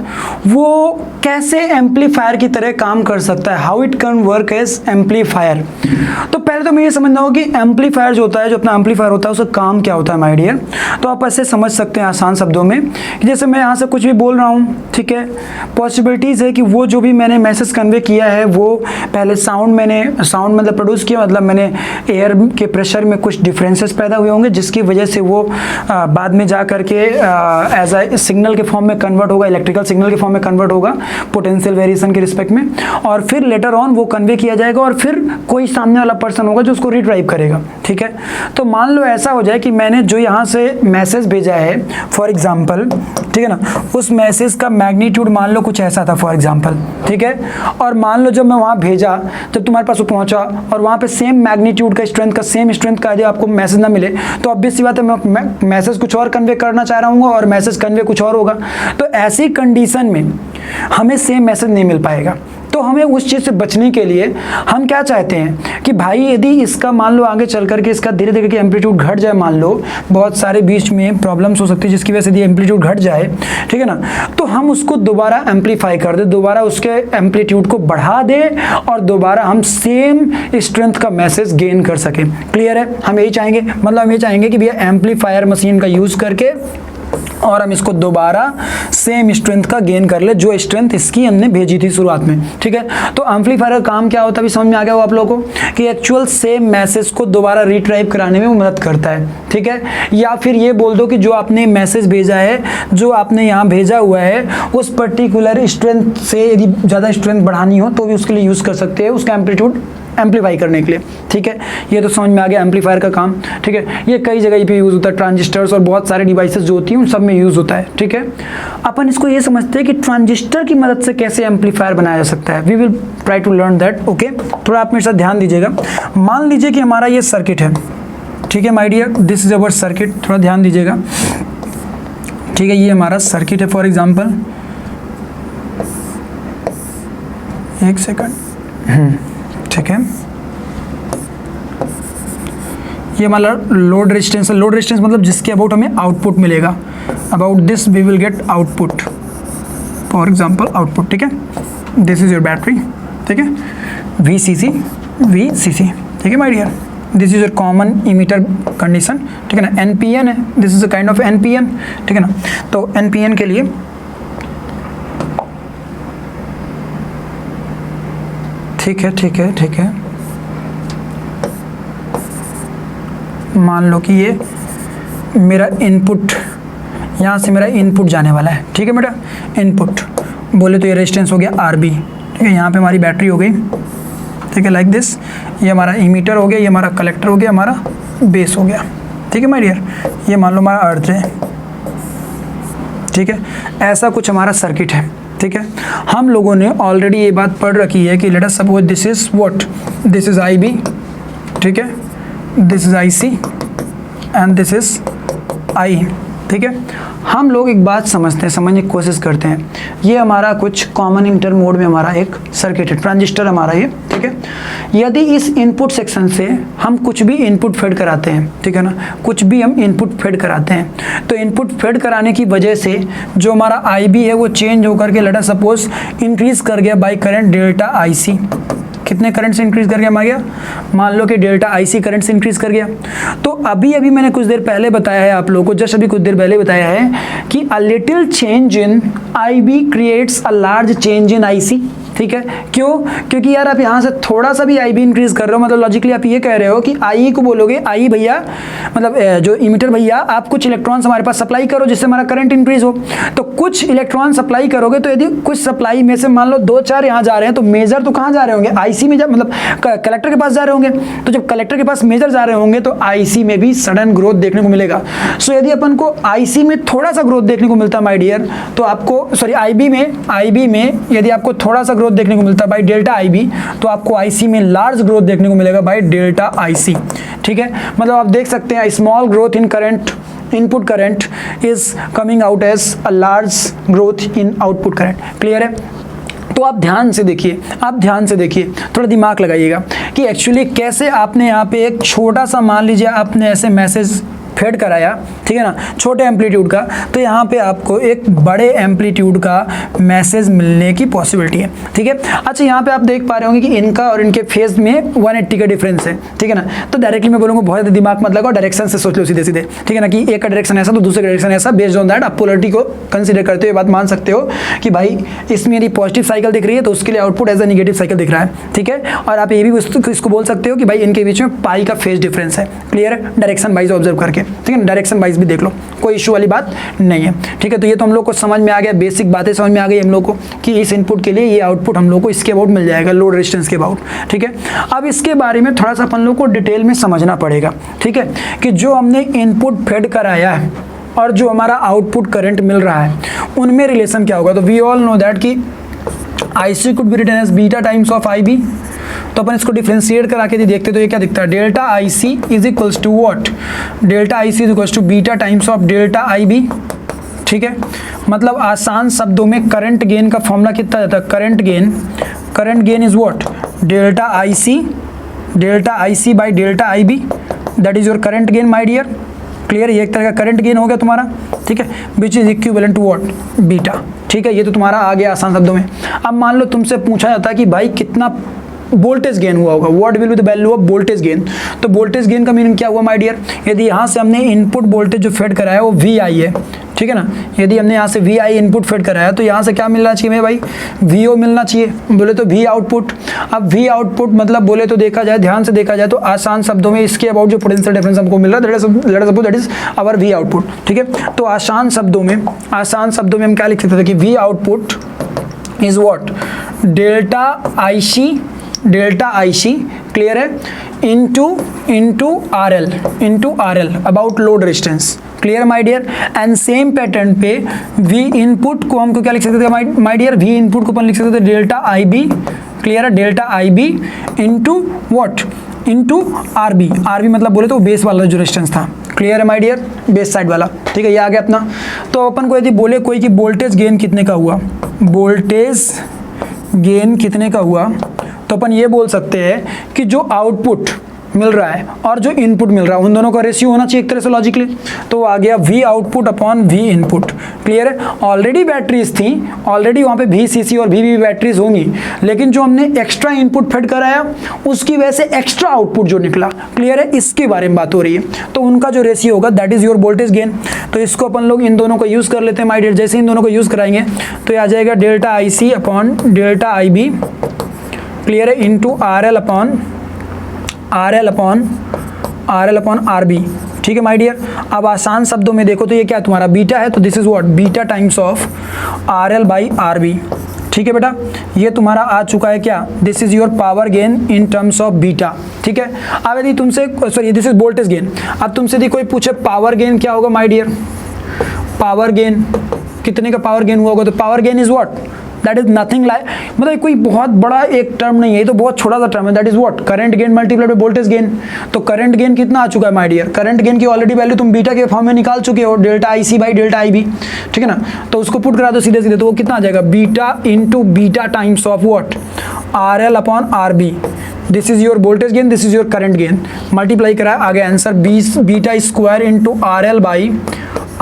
वो कैसे एम्पलीफायर की तरह काम कर सकता है, how it can work as amplifier. तो पहले तो मैं ये समझना होगा कि एम्पलीफायर जो होता है, जो अपना एम्पलीफायर होता है, उसका काम क्या होता है माय डियर। तो आप ऐसे समझ सकते हैं आसान शब्दों में कि जैसे मैं यहाँ से कुछ भी बोल रहा हूँ, ठीक है, पॉसिबिलिटीज़ है कि वो जो भी मैंने मैसेज कन्वे किया है वो पहले साउंड मतलब प्रोड्यूस किया, मतलब मैंने एयर के प्रेशर में कुछ डिफरेंसेस पैदा हुए होंगे जिसकी वजह से वो बाद में जा करके एज अ सिग्नल के फॉर्म में कन्वर्ट होगा, इलेक्ट्रिकल सिग्नल के फॉर्म में कन्वर्ट होगा पोटेंशियल वेरिएशन के रिस्पेक्ट में, और फिर लेटर ऑन वो कन्वे किया जाएगा और फिर कोई सामने वाला पर्सन होगा जो उसको रिड्राइव करेगा, ठीक है। तो मान लो ऐसा हो जाए कि मैंने जो यहाँ से मैसेज भेजा है फॉर एग्जाम्पल, ठीक है ना, उस मैसेज का मैग्नीट्यूड मान लो कुछ ऐसा था फॉर एग्जाम्पल, ठीक है। और मान लो जब मैं वहाँ भेजा, जब तुम्हारे पास वो पहुँचा और वहाँ पे सेम मैग्नीट्यूड का सेम स्ट्रेंथ का यदि आपको मैसेज ना मिले तो ऑब्वियस सी बात है मैं मैसेज कुछ और कन्वे करना चाह रहा हूँ और मैसेज कन्वे कुछ और होगा। तो ऐसी कंडीशन में हमें सेम मैसेज नहीं मिल पाएगा। तो हमें उस चीज़ से बचने के लिए हम क्या चाहते हैं कि भाई यदि इसका मान लो आगे चल करके इसका धीरे धीरे कि एम्पलीट्यूड घट जाए, मान लो बहुत सारे बीच में प्रॉब्लम्स हो सकती है जिसकी वजह से यदि एम्पलीट्यूड घट जाए, ठीक है ना, तो हम उसको दोबारा एम्पलीफाई कर दें, दोबारा उसके एम्पलीट्यूड को बढ़ा दें और दोबारा हम सेम स्ट्रेंथ का मैसेज गेन कर सकें। क्लियर है? हम यही चाहेंगे, मतलब हम ये चाहेंगे कि भैया एम्पलीफायर मशीन का यूज़ करके और हम इसको दोबारा सेम स्ट्रेंथ का गेन कर ले जो स्ट्रेंथ इसकी हमने भेजी थी शुरुआत में, ठीक है। तो एम्पलीफायर का काम क्या होता है अभी समझ में आ गया हो आप लोगों को कि एक्चुअल सेम मैसेज को दोबारा रिट्राइव कराने में वो मदद करता है, ठीक है। या फिर ये बोल दो कि जो आपने मैसेज भेजा है, जो आपने यहाँ भेजा हुआ है, उस पर्टिकुलर स्ट्रेंथ से यदि ज़्यादा स्ट्रेंथ बढ़ानी हो तो भी उसके लिए यूज़ कर सकते हैं, उसका एम्पलीट्यूड एम्पलीफाई करने के लिए, ठीक है। ये तो समझ में आ गया एम्पलीफायर का काम, ठीक है। ये कई जगह पे यूज़ होता है, ट्रांजिस्टर्स और बहुत सारे डिवाइसेस जो होती हैं उन सब में यूज़ होता है, ठीक है। अपन इसको ये समझते हैं कि ट्रांजिस्टर की मदद से कैसे एम्पलीफायर बनाया जा सकता है। We will try to learn that, okay. थोड़ा आप मेरे साथ ध्यान दीजिएगा। मान लीजिए कि हमारा ये सर्किट है, ठीक है my dear, this is our circuit, थोड़ा ध्यान दीजिएगा, ठीक है। ये हमारा सर्किट है फॉर एग्जाम्पल, एक सेकंड, ठीक है। ये हमारा लोड रेजिस्टेंस है। लोड रेजिस्टेंस मतलब जिसके अबाउट हमें आउटपुट मिलेगा, about this we will get output, for example output, ठीक है। दिस इज योर बैटरी, ठीक है, VCC, ठीक है my dear. This is your common emitter condition, ठीक है ना। NPN है, this is a kind of NPN, ठीक है ना। तो NPN के लिए ठीक है, मान लो कि ये मेरा इनपुट, यहाँ से मेरा इनपुट जाने वाला है, ठीक है बेटा। इनपुट बोले तो ये रेजिस्टेंस हो गया RB, ठीक है। यहाँ पे हमारी बैटरी हो गई, ठीक है, लाइक दिस। ये हमारा इमीटर हो गया, ये हमारा कलेक्टर हो गया, हमारा बेस हो गया, ठीक है माय डियर। ये मान लो हमारा अर्थ है, ठीक है। ऐसा कुछ हमारा सर्किट है, ठीक है। हम लोगों ने ऑलरेडी ये बात पढ़ रखी है कि late us suppose this is what, this is IB, ठीक है, this is IC and this is I, ठीक है। हम लोग एक बात समझने की कोशिश करते हैं। ये हमारा कुछ कॉमन इमिटर मोड में हमारा एक सर्किट है, ट्रांजिस्टर हमारा ये, ठीक है। यदि इस इनपुट सेक्शन से हम कुछ भी इनपुट फेड कराते हैं, ठीक है ना, कुछ भी हम इनपुट फेड कराते हैं, तो इनपुट फेड कराने की वजह से जो हमारा IB है वो चेंज होकर के लेट अस सपोज इंक्रीज कर गया बाय करंट डेल्टा IC। कितने करंट से इंक्रीज कर गया हमारा, मान लो कि डेल्टा IC करंट से इंक्रीज कर गया। तो अभी मैंने कुछ देर पहले बताया है आप लोगों को, जस्ट अभी कुछ देर पहले बताया है कि a little change in IB creates a large change in IC, ठीक है। क्यों? क्योंकि यार आप यहाँ से थोड़ा सा भी IB इंक्रीज कर रहे हो, मतलब लॉजिकली आप ये कह रहे हो कि IE को बोलोगे आई भैया, मतलब जो इमीटर भैया आप कुछ इलेक्ट्रॉन्स हमारे पास सप्लाई करो जिससे हमारा करंट इंक्रीज हो। तो कुछ इलेक्ट्रॉन सप्लाई करोगे तो यदि कुछ सप्लाई में से मान लो 2-4 यहाँ जा रहे हैं तो मेजर तो कहाँ जा रहे होंगे, IC में, मतलब कलेक्टर के पास जा रहे होंगे। तो जब कलेक्टर के पास मेजर जा रहे होंगे तो IC में भी सडन ग्रोथ देखने को मिलेगा। सो यदि अपन को IC में थोड़ा सा ग्रोथ देखने को मिलता है माय डियर, तो आपको सॉरी IB में यदि आपको थोड़ा सा ग्रोथ देखने को मिलता है बाय डेल्टा IB, तो आपको IC में लार्ज ग्रोथ देखने को मिलेगा बाय डेल्टा IC, ठीक है। मतलब आप देख सकते हैं small growth in current, input current is coming out as a large growth in output current. Clear है? तो आप ध्यान से देखिए, थोड़ा दिमाग लगाइएगा कि एक्चुअली कैसे आपने यहाँ पे एक छोटा सा, मान लीजिए आपने ऐसे मैसेज फेड कराया, ठीक है ना, छोटे एम्पलीट्यूड का, तो यहाँ पे आपको एक बड़े एम्पलीट्यूड का मैसेज मिलने की पॉसिबिलिटी है, ठीक है। अच्छा, यहाँ पे आप देख पा रहे होंगे कि इनका और इनके फेज में 180 का डिफरेंस है, ठीक है ना। तो डायरेक्टली मैं बोलूँगा बहुत दिमाग मत लगाओ, डायरेक्शन से सोच लो सीधे सीधे, ठीक है ना, कि एक का डायरेक्शन ऐसा तो दूसरे का डायरेक्शन ऐसा, बेस्ड ऑन दैट आप पोलरिटी को कंसीडर करते हुए बात मान सकते हो कि भाई इसमें यदि पॉजिटिव साइकिल दिख रही है तो उसके लिए output as a negative cycle दिख रहा है, ठीक है। और आप ये भी इसको बोल सकते हो कि भाई इनके बीच में पाई का फेज डिफरेंस है, क्लियर है, डायरेक्शन वाइज ऑब्जर्व करके, ठीक है ना, डायरेक्शन वाइज भी देख लो, कोई इशू वाली बात नहीं है, ठीक है। तो ये तो हम लोग को समझ में आ गया, बेसिक बातें समझ में आ गई हम लोग को कि इस इनपुट के लिए ये आउटपुट हम लोग को इसके अबाउट मिल जाएगा, लोड रेजिस्टेंस के अबाउट, ठीक है। अब इसके बारे में थोड़ा सा अपन लोग को डिटेल में समझना पड़ेगा, ठीक है, कि जो हमने इनपुट फेड कराया है और जो हमारा आउटपुट करंट मिल रहा है उनमें रिलेशन क्या होगा। तो वी ऑल नो दैट कि IC could be written as beta times of IB। तो अपन इसको डिफ्रेंशिएट करा के देखते तो ये क्या दिखता है, delta IC is equals to what, delta IC is equals to beta times of delta IB, ठीक है। मतलब आसान शब्दों में करंट गेन का फॉर्मूला कितना जाता है, current gain is what, delta IC by delta IB, that is your current gain my dear, clear. ये एक तरह का करंट गेन हो गया तुम्हारा, ठीक है, which is equivalent to what, beta, ठीक है। ये तो तुम्हारा आ गया आसान शब्दों में। अब मान लो तुमसे पूछा जाता है कि भाई कितना वोल्टेज गेन हुआ होगा, what will be the value of voltage gain. तो वोल्टेज गेन का मीनिंग क्या हुआ माय डियर, यदि यहाँ से हमने इनपुट वोल्टेज जो फेड कराया वो VI है, ठीक है ना, यदि हमने यहाँ से VI इनपुट फेड कराया तो यहाँ से क्या मिलना चाहिए मेरे भाई, VO मिलना चाहिए, बोले तो V आउटपुट। अब V आउटपुट मतलब बोले तो देखा जाए, ध्यान से देखा जाए तो आसान शब्दों में इसके अबाउट जो पोटेंशियल डिफरेंस हमको मिल रहा है that is our V output, ठीक है। तो आसान शब्दों में हम क्या लिख सकते थे कि V output is what, delta IC clear है, into RL about load resistance, clear my dear. And same pattern पे V इनपुट को हमको क्या लिख सकते थे माय डियर, V इनपुट को अपन लिख सकते थे डेल्टा IB, क्लियर है, delta IB into what, into RB मतलब बोले तो बेस वाला जो रेजिस्टेंस था, क्लियर है माय डियर, बेस साइड वाला, ठीक है। ये आ गया अपना। तो अपन को यदि बोले कोई कि वोल्टेज गेन कितने का हुआ, तो अपन ये बोल सकते हैं कि जो आउटपुट मिल रहा है और जो इनपुट मिल रहा है उन दोनों का रेशियो होना चाहिए एक तरह से लॉजिकली। तो आ गया V output upon V input, clear है। ऑलरेडी बैटरीज थी, ऑलरेडी वहाँ पे VCC और VB बैटरीज होंगी, लेकिन जो हमने एक्स्ट्रा इनपुट फेड कराया उसकी वजह से एक्स्ट्रा आउटपुट जो निकला, क्लियर है, इसके बारे में बात हो रही है। तो उनका जो रेशियो होगा that is your voltage gain. तो इसको अपन लोग इन दोनों को यूज़ कर लेते हैं माय डियर। जैसे इन दोनों को यूज़ कराएंगे तो ये आ जाएगा delta IC upon delta IB, clear है, इंटू RL अपॉन RB, ठीक है माय डियर। अब आसान शब्दों में देखो तो ये क्या तुम्हारा बीटा है, तो this is what, beta times of RL by RB, ठीक है बेटा। ये तुम्हारा आ चुका है क्या, this is your power gain in terms of beta, ठीक है। अब यदि तुमसे sorry this is voltage gain, अब तुमसे यदि कोई पूछे पावर गेन क्या होगा माय डियर, पावर गेन कितने का पावर गेन हुआ होगा, तो power gain is what, that is nothing like, मतलब कोई बहुत बड़ा एक टर्म नहीं है, ये तो बहुत छोटा सा टर्म है, that is what, current gain multiplied by voltage gain. तो करंट गेन कितना आ चुका है माय डियर, करंट गेन की ऑलरेडी वैल्यू तुम बीटा के फॉर्म में निकाल चुके हो, delta IC by delta IB, ठीक है ना। तो उसको पुट करा दो सीधे सीधे, तो वो कितना आ जाएगा, beta into beta times of what, RL upon RB, this is your voltage gain, this is your current gain, multiply करा, आ गया answer beta square into RL by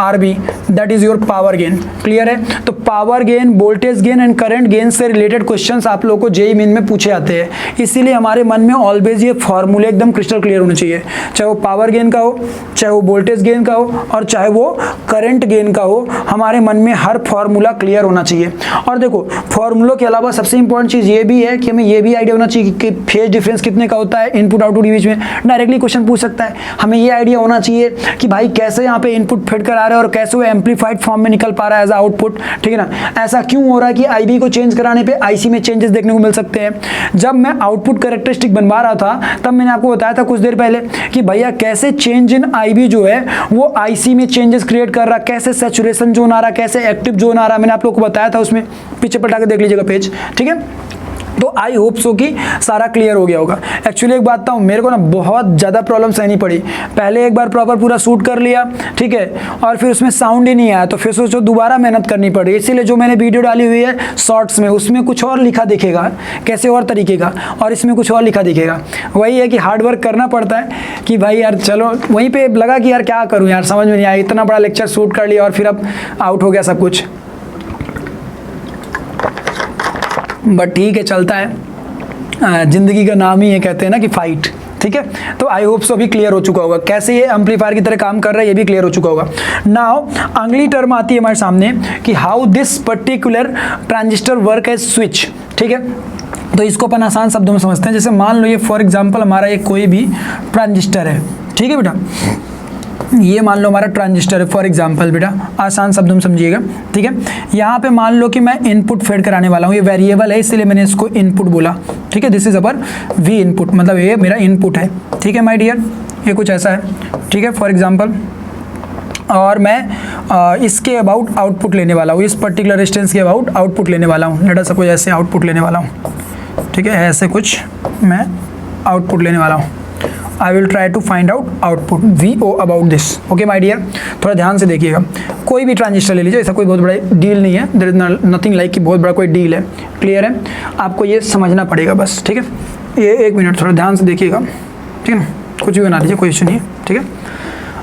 RB, that is your power gain, clear है। तो power gain, voltage gain and current gain से related questions आप लोगों को JEE main में पूछे जाते हैं, इसीलिए हमारे मन में ऑलवेज ये फॉर्मूले एकदम क्रिस्टल क्लियर होने चाहिए, चाहे वो पावर गेन का हो, चाहे वो वोल्टेज गेन का हो और चाहे वो करंट गेन का हो, हमारे मन में हर फॉर्मूला क्लियर होना चाहिए। और देखो फॉर्मूलों के अलावा सबसे इंपॉर्टेंट चीज़ ये भी है कि हमें ये भी आइडिया होना चाहिए कि फेज डिफरेंस कितने का होता है इनपुट आउटपुट के बीच में, डायरेक्टली क्वेश्चन पूछ सकता है। हमें ये आइडिया होना चाहिए कि भाई कैसे यहाँ पे इनपुट फेड करा रहे हैं और कैसे वो एम्पलीफाइड फॉर्म में निकल पा रहा है एज आउटपुट, ठीक है ना। ऐसा क्यों हो रहा है कि IB को चेंज कराने पे IC में चेंजेस देखने को मिल सकते हैं। जब मैं आउटपुट कैरेक्टरिस्टिक बनवा रहा था तब मैंने आपको बताया था कुछ देर पहले कि भैया कैसे चेंज इन IB जो है वो IC में चेंजेस क्रिएट कर रहा, कैसे सैचुरेशन जोन आ रहा, कैसे एक्टिव जोन आ रहा, मैंने आप लोग को बताया था, उसमें पीछे पलटा के देख लीजिएगा पेज, ठीक है। तो आई होप सो कि सारा क्लियर हो गया होगा। एक्चुअली एक बात बताऊँ, मेरे को ना बहुत ज़्यादा प्रॉब्लम सहनी पड़ी। पहले एक बार प्रॉपर पूरा शूट कर लिया, ठीक है, और फिर उसमें साउंड ही नहीं आया, तो फिर सोचो दोबारा मेहनत करनी पड़ी। इसीलिए जो मैंने वीडियो डाली हुई है शॉर्ट्स में, उसमें कुछ और लिखा दिखेगा, कैसे और तरीके का, और इसमें कुछ और लिखा दिखेगा। वही है कि हार्ड वर्क करना पड़ता है कि भाई यार चलो, वहीं पर लगा कि यार क्या करूँ यार, समझ में नहीं आया, इतना बड़ा लेक्चर शूट कर लिया और फिर अब आउट हो गया सब कुछ। बट ठीक है, चलता है, जिंदगी का नाम ही है, कहते हैं ना कि फाइट। ठीक है, तो आई होप सो अभी क्लियर हो चुका होगा कैसे ये एम्पलीफायर की तरह काम कर रहा है, ये भी क्लियर हो चुका होगा। नाउ अगली टर्म आती है हमारे सामने कि how this particular transistor work as switch. ठीक है, तो इसको अपन आसान शब्दों में समझते हैं। जैसे मान लो ये फॉर एग्जांपल हमारा एक कोई भी ट्रांजिस्टर है, ठीक है बेटा, ये मान लो हमारा ट्रांजिस्टर है फॉर एग्जांपल, बेटा आसान शब्दों में समझिएगा। ठीक है, यहाँ पे मान लो कि मैं इनपुट फेड कराने वाला हूँ, ये वेरिएबल है इसलिए मैंने इसको इनपुट बोला। ठीक है, this is our we input, मतलब ये मेरा इनपुट है। ठीक है माय डियर, ये कुछ ऐसा है। ठीक है, फॉर एग्जांपल, और मैं इसके अबाउट आउटपुट लेने वाला हूँ, इस पर्टिकुलर रेजिस्टेंस के अबाउट आउटपुट लेने वाला हूँ। लेट अस सपोज ऐसे आउटपुट लेने वाला हूँ। ठीक है, ऐसे कुछ मैं आउटपुट लेने वाला हूँ। I will try to find out output VO about this. Okay my dear, थोड़ा ध्यान से देखिएगा। कोई भी ट्रांजिस्टर ले लीजिए, ऐसा कोई बहुत बड़ा डील नहीं है, देयर इज नथिंग लाइक कि बहुत बड़ा कोई डील है। क्लियर है, आपको ये समझना पड़ेगा बस। ठीक है, ये एक मिनट थोड़ा ध्यान से देखिएगा। ठीक है ना, कुछ भी बना लीजिए, कोई इशू नहीं है। ठीक है,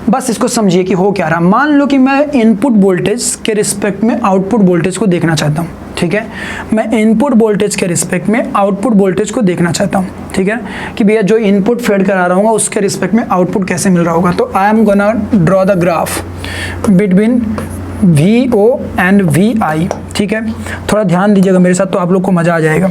बस इसको समझिए कि हो क्या रहा। मान लो कि मैं इनपुट वोल्टेज के रिस्पेक्ट में आउटपुट वोल्टेज को देखना चाहता हूँ। ठीक है, मैं इनपुट वोल्टेज के रिस्पेक्ट में आउटपुट वोल्टेज को देखना चाहता हूँ। ठीक है, कि भैया जो इनपुट फेड करा रहा हूँ उसके रिस्पेक्ट में आउटपुट कैसे मिल रहा होगा। तो I am gonna draw the graph between VO and VI। ठीक है, थोड़ा ध्यान दीजिएगा मेरे साथ, तो आप लोग को मज़ा आ जाएगा।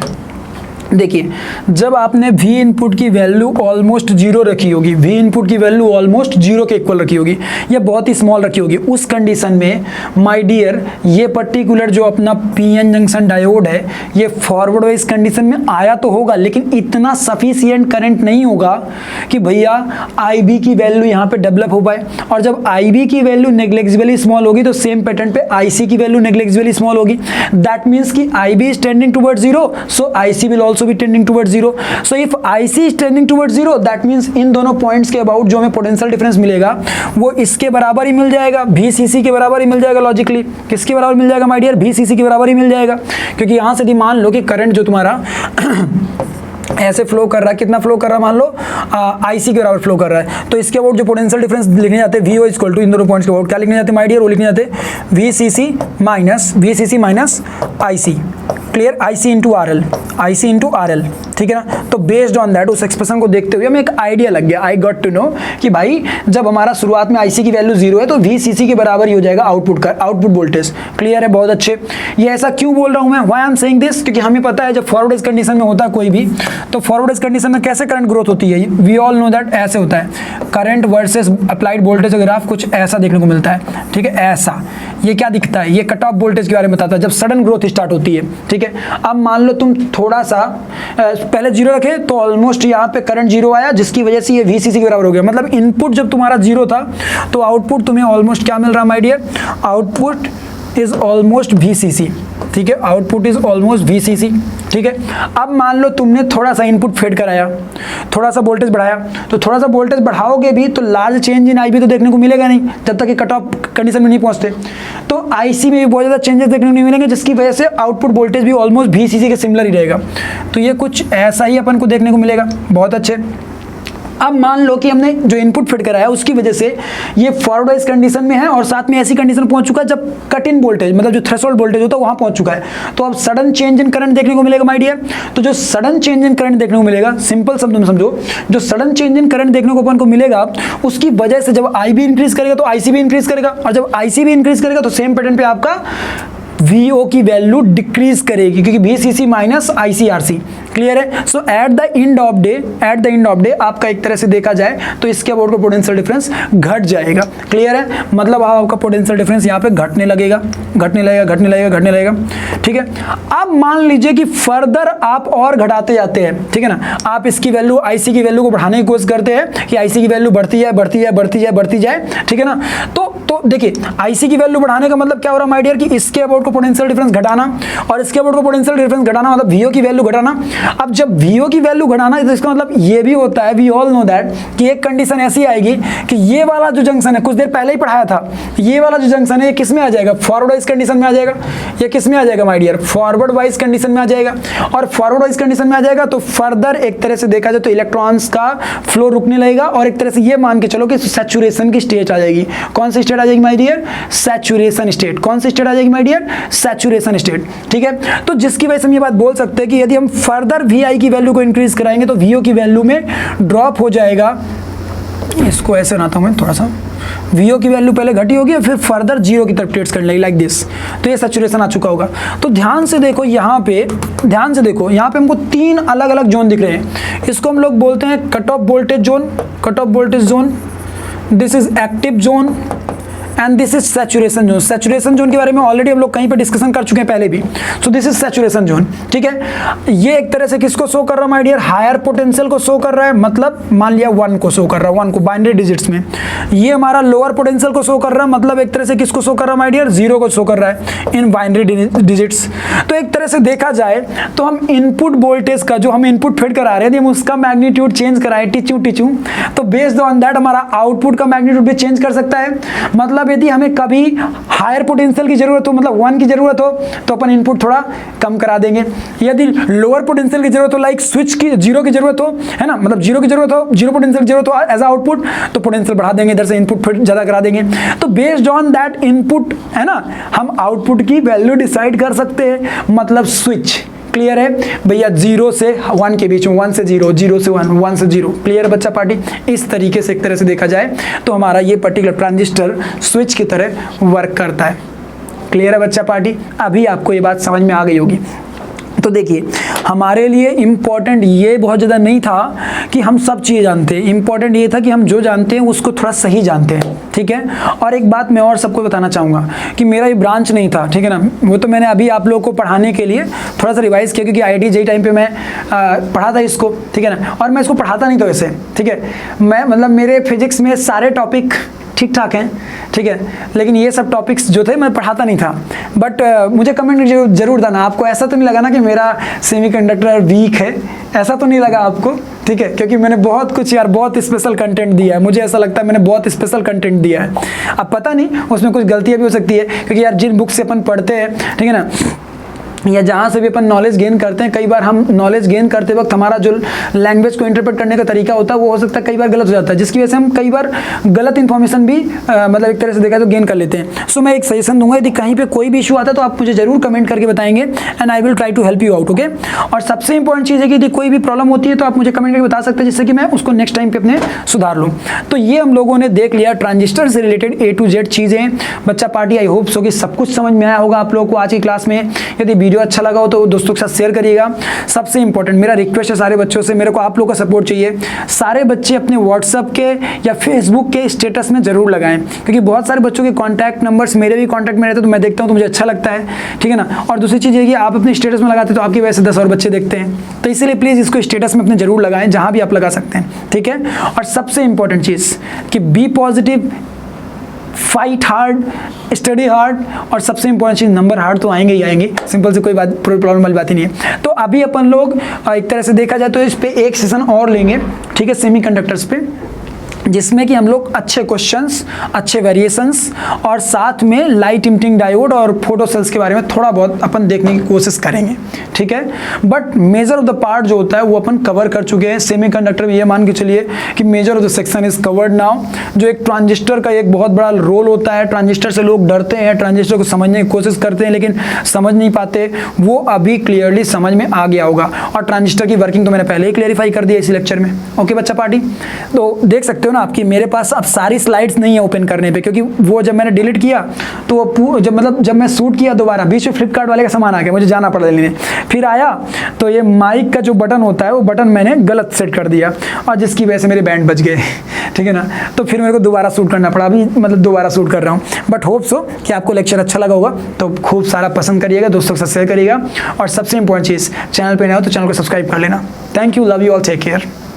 देखिए, जब आपने V इनपुट की वैल्यू ऑलमोस्ट जीरो रखी होगी, V इनपुट की वैल्यू ऑलमोस्ट जीरो के इक्वल रखी होगी या बहुत ही स्मॉल रखी होगी, उस कंडीशन में माय डियर ये पर्टिकुलर जो अपना PN जंक्शन डायोड है, ये फॉरवर्ड वाइज कंडीशन में आया तो होगा, लेकिन इतना सफिशिएंट करंट नहीं होगा कि भैया IB की वैल्यू यहाँ पे डेवलप हो पाए। और जब IB की वैल्यू नेग्लिजिबली स्मॉल होगी तो सेम पैटर्न पे IC की वैल्यू नेग्लिजिबली स्मॉल होगी। दैट मीन्स कि IB is tending towards zero, so IC will also be tending towards zero. So if IC is tending towards zero, that means इन दोनों points के about जो हमें potential difference मिलेगा वो इसके बराबर ही मिल जाएगा, VCC के बराबर ही मिल जाएगा। लॉजिकली किसके बराबर मिल जाएगा माय डियर? VCC के बराबर ही मिल जाएगा, क्योंकि यहाँ से मान लो कि करंट जो तुम्हारा ऐसे फ्लो कर रहा है, कितना फ्लो कर रहा है मान लो IC के बराबर फ्लो कर रहा है, तो इसके अबाउट जो पोटेंशियल डिफरेंस लिखने जाते हैं VO इक्वल टू इन दोनों पॉइंट्स के अबाउट क्या लिखने जाते हैं माय डियर? वो लिखने जाते हैं VCC minus IC। Clear? IC into RL। ठीक है ना, तो बेस्ड ऑन दैट उस एक्सप्रेशन को देखते हुए हमें एक आइडिया लग गया, आई गॉट टू नो कि भाई जब हमारा शुरुआत में IC की वैल्यू जीरो है तो VCC के बराबर ही हो जाएगा आउटपुट वोल्टेज। क्लियर है? बहुत अच्छे। ये ऐसा क्यों बोल रहा हूं मैं? Why I am saying this? क्योंकि हमें पता है जब फॉरवर्ड इस कंडीशन में होता है कोई भी, तो फॉरवर्ड इस कंडीशन में कैसे करंट ग्रोथ होती है, वी ऑल नो दैट ऐसे होता है, current versus applied voltage graph कुछ ऐसा देखने को मिलता है। ठीक है, ऐसा ये क्या दिखता है? ये कट ऑफ वोल्टेज के बारे में बताता है जब सडन ग्रोथ स्टार्ट होती है। ठीक है, अब मान लो तुम थोड़ा सा पहले जीरो रखे तो ऑलमोस्ट यहाँ पे करंट जीरो आया, जिसकी वजह से ये VCC के बराबर हो गया। मतलब इनपुट जब तुम्हारा जीरो था तो आउटपुट तुम्हें ऑलमोस्ट क्या मिल रहा है my dear? Output is almost VCC। ठीक है, आउटपुट इज ऑलमोस्ट VCC। ठीक है, अब मान लो तुमने थोड़ा सा इनपुट फेड कराया, थोड़ा सा वोल्टेज बढ़ाया, तो थोड़ा सा वोल्टेज बढ़ाओगे भी तो लार्ज चेंज इन IB तो देखने को मिलेगा नहीं जब तक कि कट ऑफ कंडीशन में नहीं पहुंचते। तो IC में भी बहुत ज़्यादा चेंजेस देखने को नहीं मिलेंगे, जिसकी वजह से आउटपुट वोल्टेज भी ऑलमोस्ट VCC के सिमिलर ही रहेगा। तो ये कुछ ऐसा ही अपन को देखने को मिलेगा। बहुत अच्छे। अब मान लो कि हमने जो इनपुट फिट कराया उसकी वजह से ये फॉरवर्ड वाइज कंडीशन में है और साथ में ऐसी कंडीशन पहुंच चुका है जब कट इन वोल्टेज मतलब जो थ्रेशोल्ड वोल्टेज होता है वहां पहुंच चुका है। तो अब सडन चेंज इन करंट देखने को मिलेगा माय डियर। तो जो सडन चेंज इन करंट देखने को मिलेगा, सिंपल शब्द में समझो, जो सडन चेंज इन करंट देखने को अपन को मिलेगा उसकी वजह से जब IB इंक्रीज करेगा तो IC भी इंक्रीज करेगा, और जब IC भी इंक्रीज करेगा तो सेम पैटर्न पे आपका VO की वैल्यू डिक्रीज करेगी, क्योंकि VCC माइनस ICRC। क्लियर है? So at the end of day आपका एक तरह से देखा जाए तो इसके अबाउट का पोटेंशियल डिफरेंस घट जाएगा। क्लियर है? मतलब आपका पोटेंशियल डिफरेंस यहाँ पे घटने लगेगा। ठीक है, अब मान लीजिए कि फर्दर आप और घटाते जाते हैं। ठीक है ना, आप इसकी वैल्यू IC की वैल्यू को बढ़ाने की कोशिश करते हैं कि IC की वैल्यू बढ़ती जाए। ठीक है ना, तो देखिए IC की वैल्यू बढ़ाने का मतलब क्या हो रहा है माय डियर कि इसके अबाउट को पोटेंशियल डिफरेंस घटाना और इसके बोर्ड को पोटेंशियल डिफरेंस घटाना मतलब वीओ की वैल्यू घटाना। अब जब वीओ की वैल्यू घटाना तो इसका मतलब ये भी होता है, वी ऑल नो दैट, कि एक कंडीशन ऐसी आएगी कि ये वाला जो जंक्शन है, कुछ देर पहले ही पढ़ाया था, ये वाला जो जंक्शन है ये किस में आ जाएगा, फॉरवर्ड वाइज कंडीशन में आ जाएगा। ये किस में आ जाएगा my dear, forward bias condition में आ जाएगा। और फॉरवर्ड वाइज कंडीशन में आ जाएगा तो फर्दर एक तरह से देखा जाए तो इलेक्ट्रॉन्स का फ्लो रुकने लगेगा और एक तरह से ये मान के चलो कि सैचुरेशन की स्टेज आ जाएगी। कौन सी स्टेट आ जाएगी माय डियर, सैचुरेशन स्टेट। कौन सी स्टेट आ जाएगी माय डियर, सैचुरेशन स्टेट। ठीक है, तो जिसकी वजह से हम ये बात बोल सकते हैं कि यदि हम फर्दर वी आई की वैल्यू को इंक्रीज कराएंगे तो वीओ की वैल्यू में ड्रॉप हो जाएगा। इसको ऐसे बनाता हूं मैं थोड़ा सा, वीओ की वैल्यू पहले घटी होगी और फिर फर्दर जीरो की तरफ ट्रेड्स करने लगी लाइक दिस। तो ये सैचुरेशन आ चुका होगा। तो ध्यान से देखो यहाँ पे, ध्यान से देखो यहाँ पे हमको तीन अलग अलग जोन दिख रहे हैं। इसको हम लोग बोलते हैं cut off voltage zone, cut off voltage zone, this is active zone and this is saturation zone. Saturation zone के बारे में ऑलरेडी हम लोग कहीं पे डिस्कशन कर चुके हैं पहले भी। So this is saturation zone. ठीक है, ये एक तरह से किसको शो कर रहा है माय डियर, हायर पोटेंशियल को शो कर रहा है, मतलब मान लिया 1 को शो कर रहा है, 1 को बाइनरी डिजिट्स में। ये हमारा लोअर पोटेंशियल को शो कर रहा है, मतलब एक तरह से किसको शो कर रहा है माय डियर, 0 को शो कर रहा है इन बाइनरी डिजिट्स। तो एक तरह से देखा जाए तो हम इनपुट वोल्टेज का जो हम इनपुट फिट करा रहे हैं, हम उसका मैग्नीट्यूड चेंज कराए टिचू, तो बेस्ड ऑन दैट हमारा आउटपुट का मैग्नीट्यूड भी चेंज कर सकता है। मतलब यदि हमें कभी हायर पोटेंशियल की जरूरत हो, मतलब 1 की जरूरत हो, तो अपन इनपुट थोड़ा कम करा देंगे। यदि लोअर पोटेंशियल की जरूरत हो, लाइक स्विच की 0 की जरूरत हो, है ना, मतलब 0 की जरूरत हो, 0 पोटेंशियल की जरूरत हो एज आउटपुट, तो पोटेंशियल बढ़ा देंगे, इधर से इनपुट फिट ज्यादा करा देंगे। तो बेस्ड ऑन दैट इनपुट, है ना, हम आउटपुट की वैल्यू डिसाइड कर सकते हैं। मतलब स्विच क्लियर है भैया, 0 से 1 के बीच में, 1 से 0, 0 से 1, 1 से 0। क्लियर है बच्चा पार्टी। इस तरीके से एक तरह से देखा जाए तो हमारा ये पर्टिकुलर ट्रांजिस्टर स्विच की तरह वर्क करता है। क्लियर है बच्चा पार्टी, अभी आपको ये बात समझ में आ गई होगी। तो देखिए हमारे लिए इम्पॉर्टेंट ये बहुत ज़्यादा नहीं था कि हम सब चीज़ें जानते हैं, इम्पॉर्टेंट ये था कि हम जो जानते हैं उसको थोड़ा सही जानते हैं। ठीक है, और एक बात मैं और सबको बताना चाहूँगा कि मेरा ये ब्रांच नहीं था, ठीक है ना, वो तो मैंने अभी आप लोगों को पढ़ाने के लिए थोड़ा सा रिवाइज़ किया क्योंकि IIT JEE टाइम पर मैं पढ़ा था इसको, ठीक है ना, और मैं इसको पढ़ाता नहीं था वैसे। ठीक है, मैं मतलब मेरे फिजिक्स में सारे टॉपिक ठीक ठाक हैं, ठीक है, लेकिन ये सब टॉपिक्स जो थे मैं पढ़ाता नहीं था। बट मुझे कमेंट जरूर देना, आपको ऐसा तो नहीं लगा ना कि मेरा सेमीकंडक्टर वीक है, ऐसा तो नहीं लगा आपको, ठीक है, क्योंकि मैंने बहुत कुछ यार बहुत स्पेशल कंटेंट दिया है, मुझे ऐसा लगता है मैंने बहुत स्पेशल कंटेंट दिया है। अब पता नहीं उसमें कुछ गलतियाँ भी हो सकती है क्योंकि यार जिन बुक से अपन पढ़ते हैं, ठीक है ना, या जहाँ से भी अपन नॉलेज गेन करते हैं, कई बार हम नॉलेज गेन करते वक्त हमारा जो लैंग्वेज को इंटरप्रेट करने का तरीका होता है वो हो सकता है कई बार गलत हो जाता है, जिसकी वजह से हम कई बार गलत इन्फॉर्मेशन भी मतलब एक तरह से देखा तो गेन कर लेते हैं। सो मैं एक सजेशन दूंगा, यदि कहीं पे कोई भी इशू आता है तो आप मुझे जरूर कमेंट करके बताएंगे and I will try to help you out. Okay, और सबसे इंपॉर्टेंट चीज़ है कि यदि कोई भी प्रॉब्लम होती है तो आप मुझे कमेंट करके बता सकते हैं जिससे कि मैं उसको नेक्स्ट टाइम पे अपने सुधार लूँ। तो ये हम लोगों ने देख लिया ट्रांजिस्टर से रिलेटेड A to Z चीज़ें। बच्चा पार्टी आई होप सो कि सब कुछ समझ में आया होगा आप लोगों को आज की क्लास में। यदि वीडियो अच्छा लगा हो तो दोस्तों के साथ शेयर करिएगा। सबसे इंपॉर्टेंट मेरा रिक्वेस्ट है सारे बच्चों से, मेरे को आप लोगों का सपोर्ट चाहिए। सारे बच्चे अपने व्हाट्सएप के या फेसबुक के स्टेटस में जरूर लगाएं क्योंकि बहुत सारे बच्चों के कॉन्टैक्ट नंबर्स मेरे भी कॉन्टैक्ट में रहते हैं तो मैं देखता हूं तो मुझे अच्छा लगता है, ठीक है ना। और दूसरी चीज़ ये कि आप अपने स्टेटस में लगाते तो आपकी वजह से 10 और बच्चे देखते हैं, तो इसलिए प्लीज़ इसको स्टेटस में अपने जरूर लगाएं जहाँ भी आप लगा सकते हैं, ठीक है। और सबसे इंपॉर्टेंट चीज़ कि be positive, fight hard, study hard, और सबसे इंपॉर्टेंट चीज़ नंबर हार्ड तो आएंगे ही आएंगे, सिंपल से कोई बात प्रॉब्लम वाली बात ही नहीं है। तो अभी अपन लोग एक तरह से देखा जाए तो इस पे एक सेशन और लेंगे, ठीक है, सेमीकंडक्टर्स पे, जिसमें कि हम लोग अच्छे क्वेश्चंस, अच्छे वेरिएशंस और साथ में लाइट इमिटिंग डायोड और फोटो सेल्स के बारे में थोड़ा बहुत अपन देखने की कोशिश करेंगे, ठीक है। But measure of the part जो होता है वो अपन कवर कर चुके हैं। सेमीकंडक्टर में ये मान के चलिए कि measure of the section is covered now. जो एक ट्रांजिस्टर का एक बहुत बड़ा रोल होता है, ट्रांजिस्टर से लोग डरते हैं, ट्रांजिस्टर को समझने की कोशिश करते हैं लेकिन समझ नहीं पाते, वो अभी क्लियरली समझ में आ गया होगा। और ट्रांजिस्टर की वर्किंग तो मैंने पहले ही क्लियरिफाई कर दिया इसी लेक्चर में। ओके बच्चा पार्टी, तो देख सकते हो ना आपकी मेरे पास अब सारी स्लाइड्स नहीं है ओपन करने पे, क्योंकि वो जब मैंने डिलीट किया तो वो जब मैं शूट किया दोबारा बीच में फ्लिपकार्ट वाले का सामान आ गया, मुझे जाना पड़ा लेने। फिर आया तो ये माइक का जो बटन होता है वो बटन मैंने गलत सेट कर दिया और जिसकी वजह से मेरे बैंड बच गए, ठीक है ना। तो फिर मेरे को दोबारा शूट करना पड़ा, अभी मतलब दोबारा शूट कर रहा हूँ। बट होप सो कि आपको लेक्चर अच्छा लगा होगा, तो खूब सारा पसंद करिएगा, दोस्तों के साथ शेयर करिएगा। और सबसे इंपॉर्टेंट चीज़, चैनल पर नए हो तो चैनल को सब्सक्राइब कर लेना। Thank you, love you all, take care.